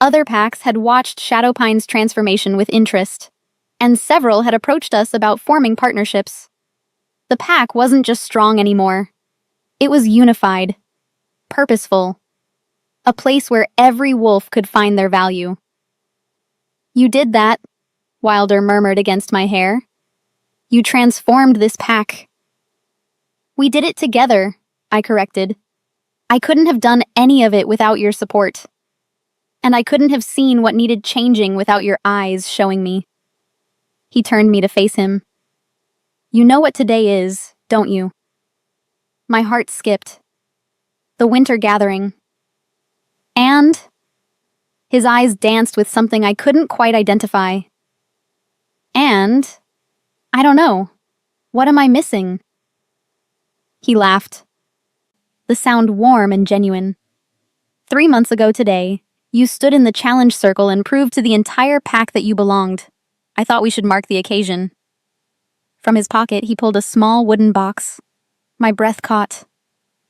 Other packs had watched Shadowpine's transformation with interest, and several had approached us about forming partnerships. The pack wasn't just strong anymore. It was unified, purposeful, a place where every wolf could find their value. "You did that," Wilder murmured against my hair. "You transformed this pack." "We did it together," I corrected. "I couldn't have done any of it without your support. And I couldn't have seen what needed changing without your eyes showing me." He turned me to face him. "You know what today is, don't you?" My heart skipped. The winter gathering. And his eyes danced with something I couldn't quite identify. And I don't know. What am I missing? He laughed. The sound warm and genuine. 3 months ago today, you stood in the challenge circle and proved to the entire pack that you belonged. I thought we should mark the occasion. From his pocket, he pulled a small wooden box. My breath caught.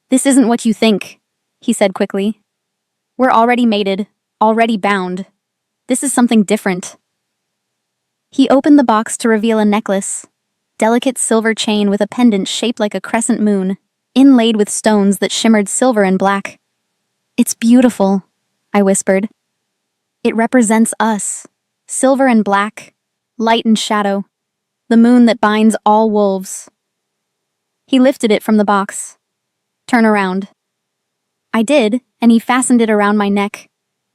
"This isn't what you think," he said quickly. "We're already mated, already bound. This is something different." He opened the box to reveal a necklace, delicate silver chain with a pendant shaped like a crescent moon, inlaid with stones that shimmered silver and black. "It's beautiful," I whispered. "It represents us, silver and black, light and shadow, the moon that binds all wolves." He lifted it from the box. "Turn around." I did, and he fastened it around my neck.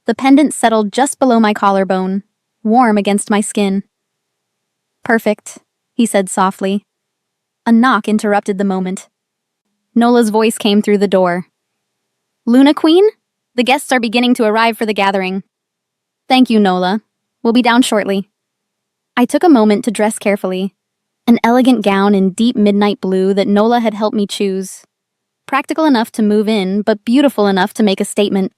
The pendant settled just below my collarbone, warm against my skin. "Perfect," he said softly. A knock interrupted the moment. Nola's voice came through the door. Luna Queen? The guests are beginning to arrive for the gathering. Thank you, Nola. We'll be down shortly. I took a moment to dress carefully. An elegant gown in deep midnight blue that Nola had helped me choose. Practical enough to move in, but beautiful enough to make a statement.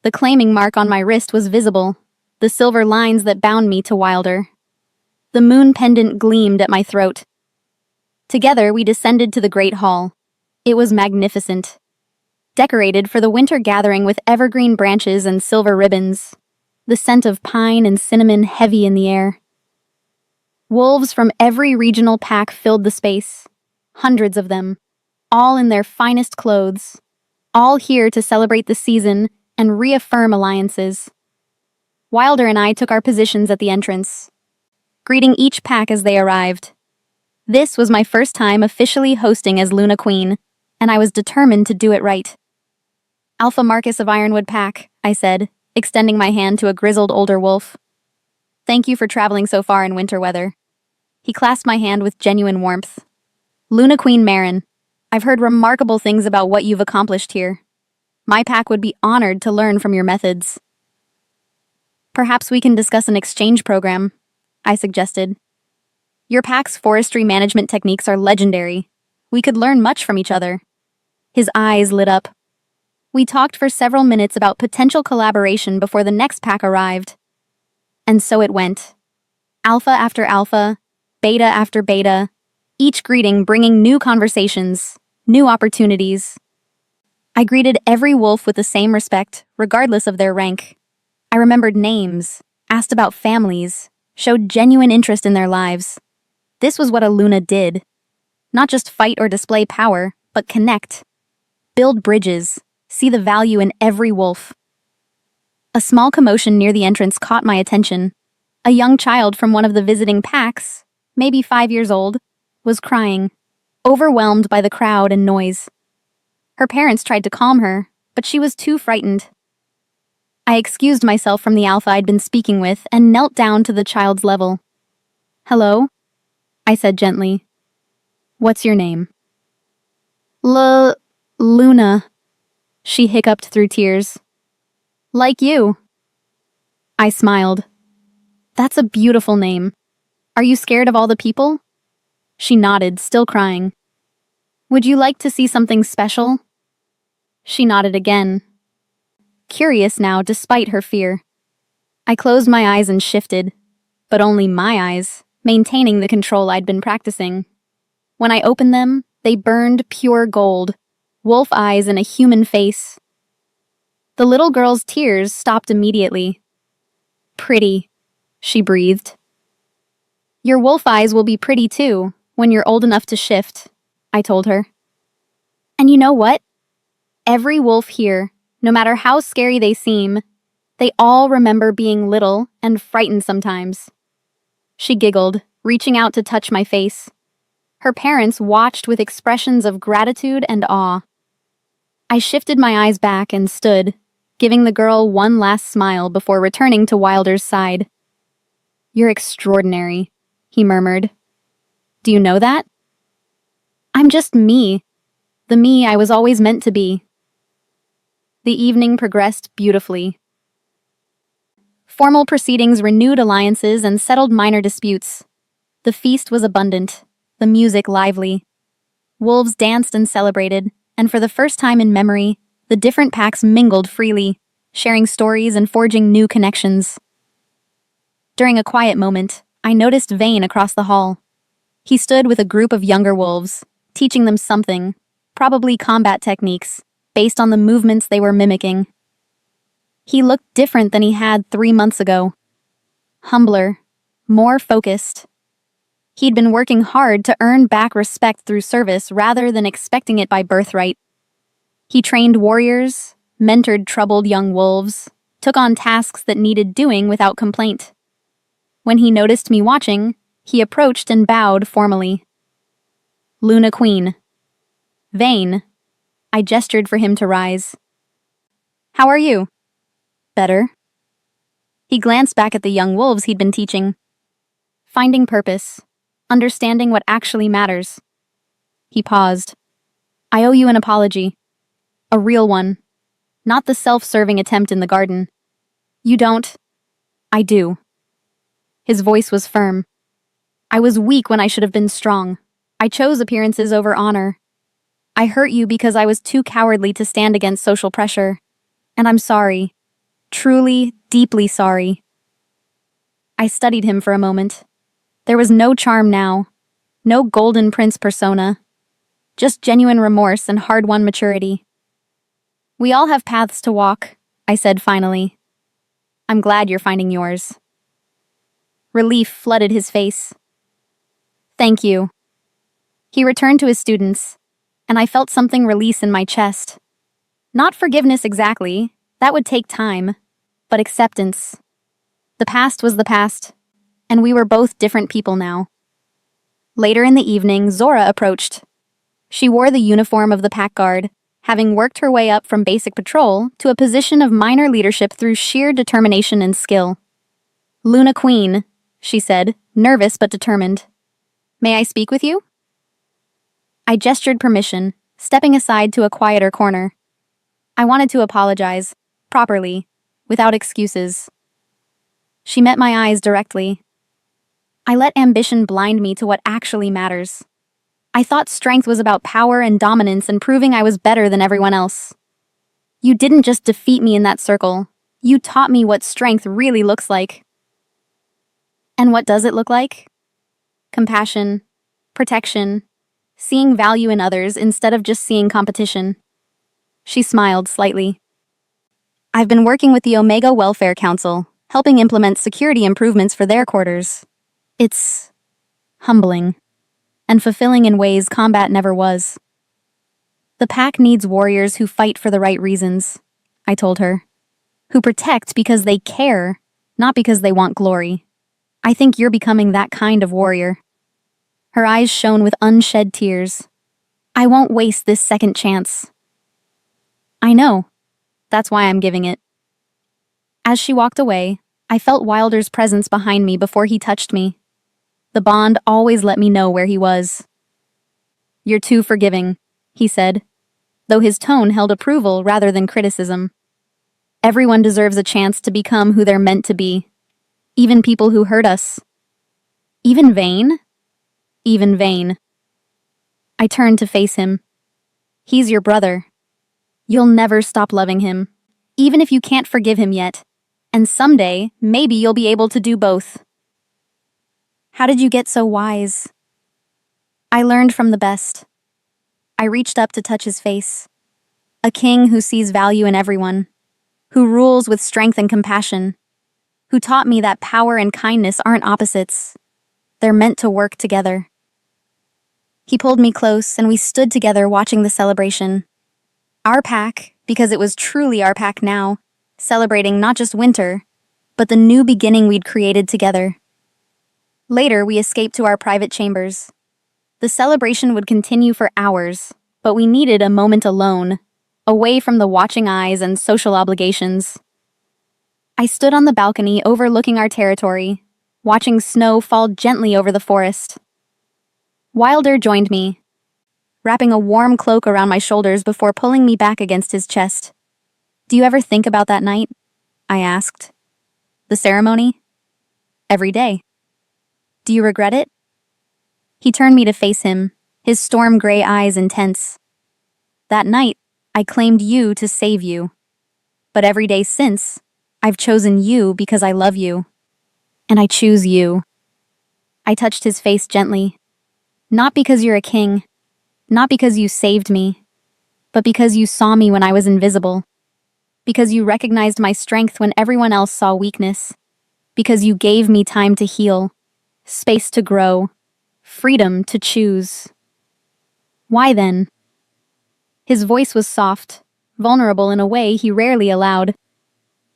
The claiming mark on my wrist was visible, the silver lines that bound me to Wilder. The moon pendant gleamed at my throat. Together, we descended to the great hall. It was magnificent. Decorated for the winter gathering with evergreen branches and silver ribbons. The scent of pine and cinnamon heavy in the air. Wolves from every regional pack filled the space. Hundreds of them, all in their finest clothes. All here to celebrate the season and reaffirm alliances. Wilder and I took our positions at the entrance, greeting each pack as they arrived. This was my first time officially hosting as Luna Queen, and I was determined to do it right. Alpha Marcus of Ironwood Pack, I said, extending my hand to a grizzled older wolf. Thank you for traveling so far in winter weather. He clasped my hand with genuine warmth. Luna Queen Marin, I've heard remarkable things about what you've accomplished here. My pack would be honored to learn from your methods. Perhaps we can discuss an exchange program, I suggested. Your pack's forestry management techniques are legendary. We could learn much from each other. His eyes lit up. We talked for several minutes about potential collaboration before the next pack arrived. And so it went. Alpha after alpha, beta after beta, each greeting bringing new conversations, new opportunities. I greeted every wolf with the same respect, regardless of their rank. I remembered names, asked about families, showed genuine interest in their lives. This was what a Luna did. Not just fight or display power, but connect. Build bridges. See the value in every wolf. A small commotion near the entrance caught my attention. A young child from one of the visiting packs, maybe 5 years old, was crying, overwhelmed by the crowd and noise. Her parents tried to calm her, but she was too frightened. I excused myself from the alpha I'd been speaking with and knelt down to the child's level. Hello? I said gently. What's your name? Luna. She hiccuped through tears. Like you. I smiled. That's a beautiful name. Are you scared of all the people? She nodded, still crying. Would you like to see something special? She nodded again. Curious now, despite her fear. I closed my eyes and shifted, but only my eyes, maintaining the control I'd been practicing. When I opened them, they burned pure gold. Wolf eyes in a human face. The little girl's tears stopped immediately. Pretty, she breathed. Your wolf eyes will be pretty too, when you're old enough to shift, I told her. And you know what? Every wolf here, no matter how scary they seem, they all remember being little and frightened sometimes. She giggled, reaching out to touch my face. Her parents watched with expressions of gratitude and awe. I shifted my eyes back and stood, giving the girl one last smile before returning to Wilder's side. You're extraordinary, he murmured. Do you know that? I'm just me, the me I was always meant to be. The evening progressed beautifully. Formal proceedings renewed alliances and settled minor disputes. The feast was abundant, the music lively. Wolves danced and celebrated, and for the first time in memory, the different packs mingled freely, sharing stories and forging new connections. During a quiet moment, I noticed Vane across the hall. He stood with a group of younger wolves, teaching them something, probably combat techniques, based on the movements they were mimicking. He looked different than he had 3 months ago. Humbler, more focused. He'd been working hard to earn back respect through service rather than expecting it by birthright. He trained warriors, mentored troubled young wolves, took on tasks that needed doing without complaint. When he noticed me watching, he approached and bowed formally. Luna Queen. Vane. I gestured for him to rise. How are you? Better. He glanced back at the young wolves he'd been teaching. Finding purpose. Understanding what actually matters. He paused. I owe you an apology. A real one. Not the self-serving attempt in the garden. You don't. I do. His voice was firm. I was weak when I should have been strong. I chose appearances over honor. I hurt you because I was too cowardly to stand against social pressure. And I'm sorry. Truly, deeply sorry. I studied him for a moment. There was no charm now. No golden prince persona. Just genuine remorse and hard-won maturity. We all have paths to walk, I said finally. I'm glad you're finding yours. Relief flooded his face. Thank you. He returned to his students, and I felt something release in my chest. Not forgiveness exactly, that would take time, but acceptance. The past was the past, and we were both different people now. Later in the evening, Zora approached. She wore the uniform of the Pack Guard, having worked her way up from basic patrol to a position of minor leadership through sheer determination and skill. Luna Queen, she said, nervous but determined. May I speak with you? I gestured permission, stepping aside to a quieter corner. I wanted to apologize, properly, without excuses. She met my eyes directly. I let ambition blind me to what actually matters. I thought strength was about power and dominance and proving I was better than everyone else. You didn't just defeat me in that circle. You taught me what strength really looks like. And what does it look like? Compassion, protection, seeing value in others instead of just seeing competition. She smiled slightly. I've been working with the Omega Welfare Council, helping implement security improvements for their quarters. It's humbling and fulfilling in ways combat never was. The pack needs warriors who fight for the right reasons, I told her. Who protect because they care, not because they want glory. I think you're becoming that kind of warrior. Her eyes shone with unshed tears. I won't waste this second chance. I know. That's why I'm giving it. As she walked away, I felt Wilder's presence behind me before he touched me. The bond always let me know where he was. You're too forgiving, he said, though his tone held approval rather than criticism. Everyone deserves a chance to become who they're meant to be. Even people who hurt us. Even Vayne? Even Vayne. I turned to face him. He's your brother. You'll never stop loving him, even if you can't forgive him yet. And someday, maybe you'll be able to do both. How did you get so wise? I learned from the best. I reached up to touch his face. A king who sees value in everyone, who rules with strength and compassion, who taught me that power and kindness aren't opposites. They're meant to work together. He pulled me close and we stood together watching the celebration. Our pack, because it was truly our pack now, celebrating not just winter, but the new beginning we'd created together. Later, we escaped to our private chambers. The celebration would continue for hours, but we needed a moment alone, away from the watching eyes and social obligations. I stood on the balcony overlooking our territory, watching snow fall gently over the forest. Wilder joined me, wrapping a warm cloak around my shoulders before pulling me back against his chest. Do you ever think about that night? I asked. The ceremony? Every day. Do you regret it? He turned me to face him, his storm gray eyes intense. That night, I claimed you to save you. But every day since, I've chosen you because I love you. And I choose you. I touched his face gently. Not because you're a king, not because you saved me, but because you saw me when I was invisible. Because you recognized my strength when everyone else saw weakness. Because you gave me time to heal, space to grow, freedom to choose. Why then? His voice was soft, vulnerable in a way he rarely allowed.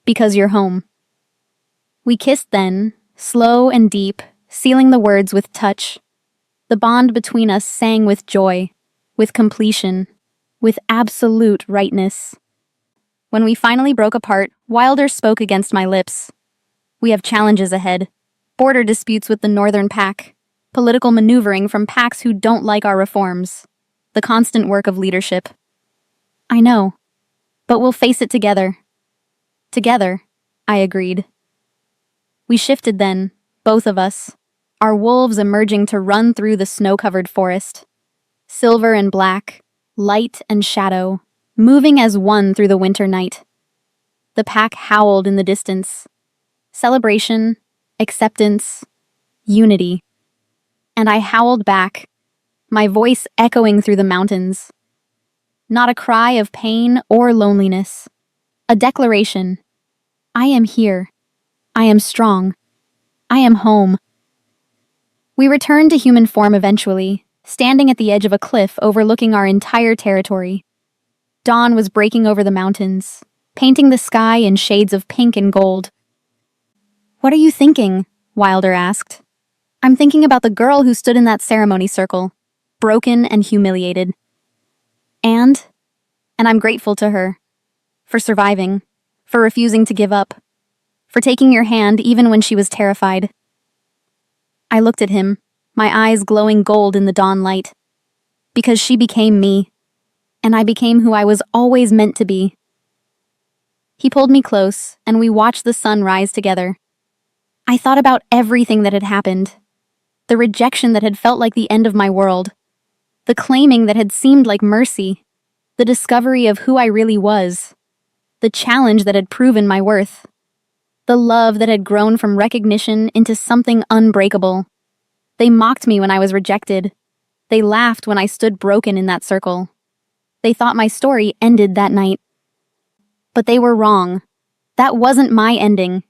Because you're home. We kissed then, slow and deep, sealing the words with touch. The bond between us sang with joy, with completion, with absolute rightness. When we finally broke apart, Wilder spoke against my lips. We have challenges ahead. Border disputes with the Northern Pack. Political maneuvering from packs who don't like our reforms. the constant work of leadership. I know, but we'll face it together. Together, I agreed. We shifted then, both of us, our wolves emerging to run through the snow-covered forest. Silver and black, light and shadow, moving as one through the winter night. The pack howled in the distance. Celebration, acceptance, unity. And I howled back, my voice echoing through the mountains. Not a cry of pain or loneliness. A declaration. I am here. I am strong. I am home. We returned to human form eventually, standing at the edge of a cliff overlooking our entire territory. Dawn was breaking over the mountains, painting the sky in shades of pink and gold. "What are you thinking?" Wilder asked. "I'm thinking about the girl who stood in that ceremony circle, broken and humiliated. And I'm grateful to her. For surviving, for refusing to give up, for taking your hand even when she was terrified." I looked at him, my eyes glowing gold in the dawn light. Because she became me, and I became who I was always meant to be. He pulled me close, and we watched the sun rise together. I thought about everything that had happened. The rejection that had felt like the end of my world. The claiming that had seemed like mercy. The discovery of who I really was. The challenge that had proven my worth. The love that had grown from recognition into something unbreakable. They mocked me when I was rejected. They laughed when I stood broken in that circle. They thought my story ended that night. But they were wrong. That wasn't my ending.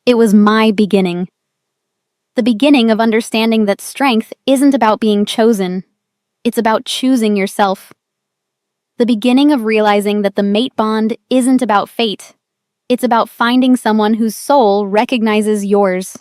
It was my beginning. The beginning of understanding that strength isn't about being chosen. It's about choosing yourself. The beginning of realizing that the mate bond isn't about fate. It's about finding someone whose soul recognizes yours.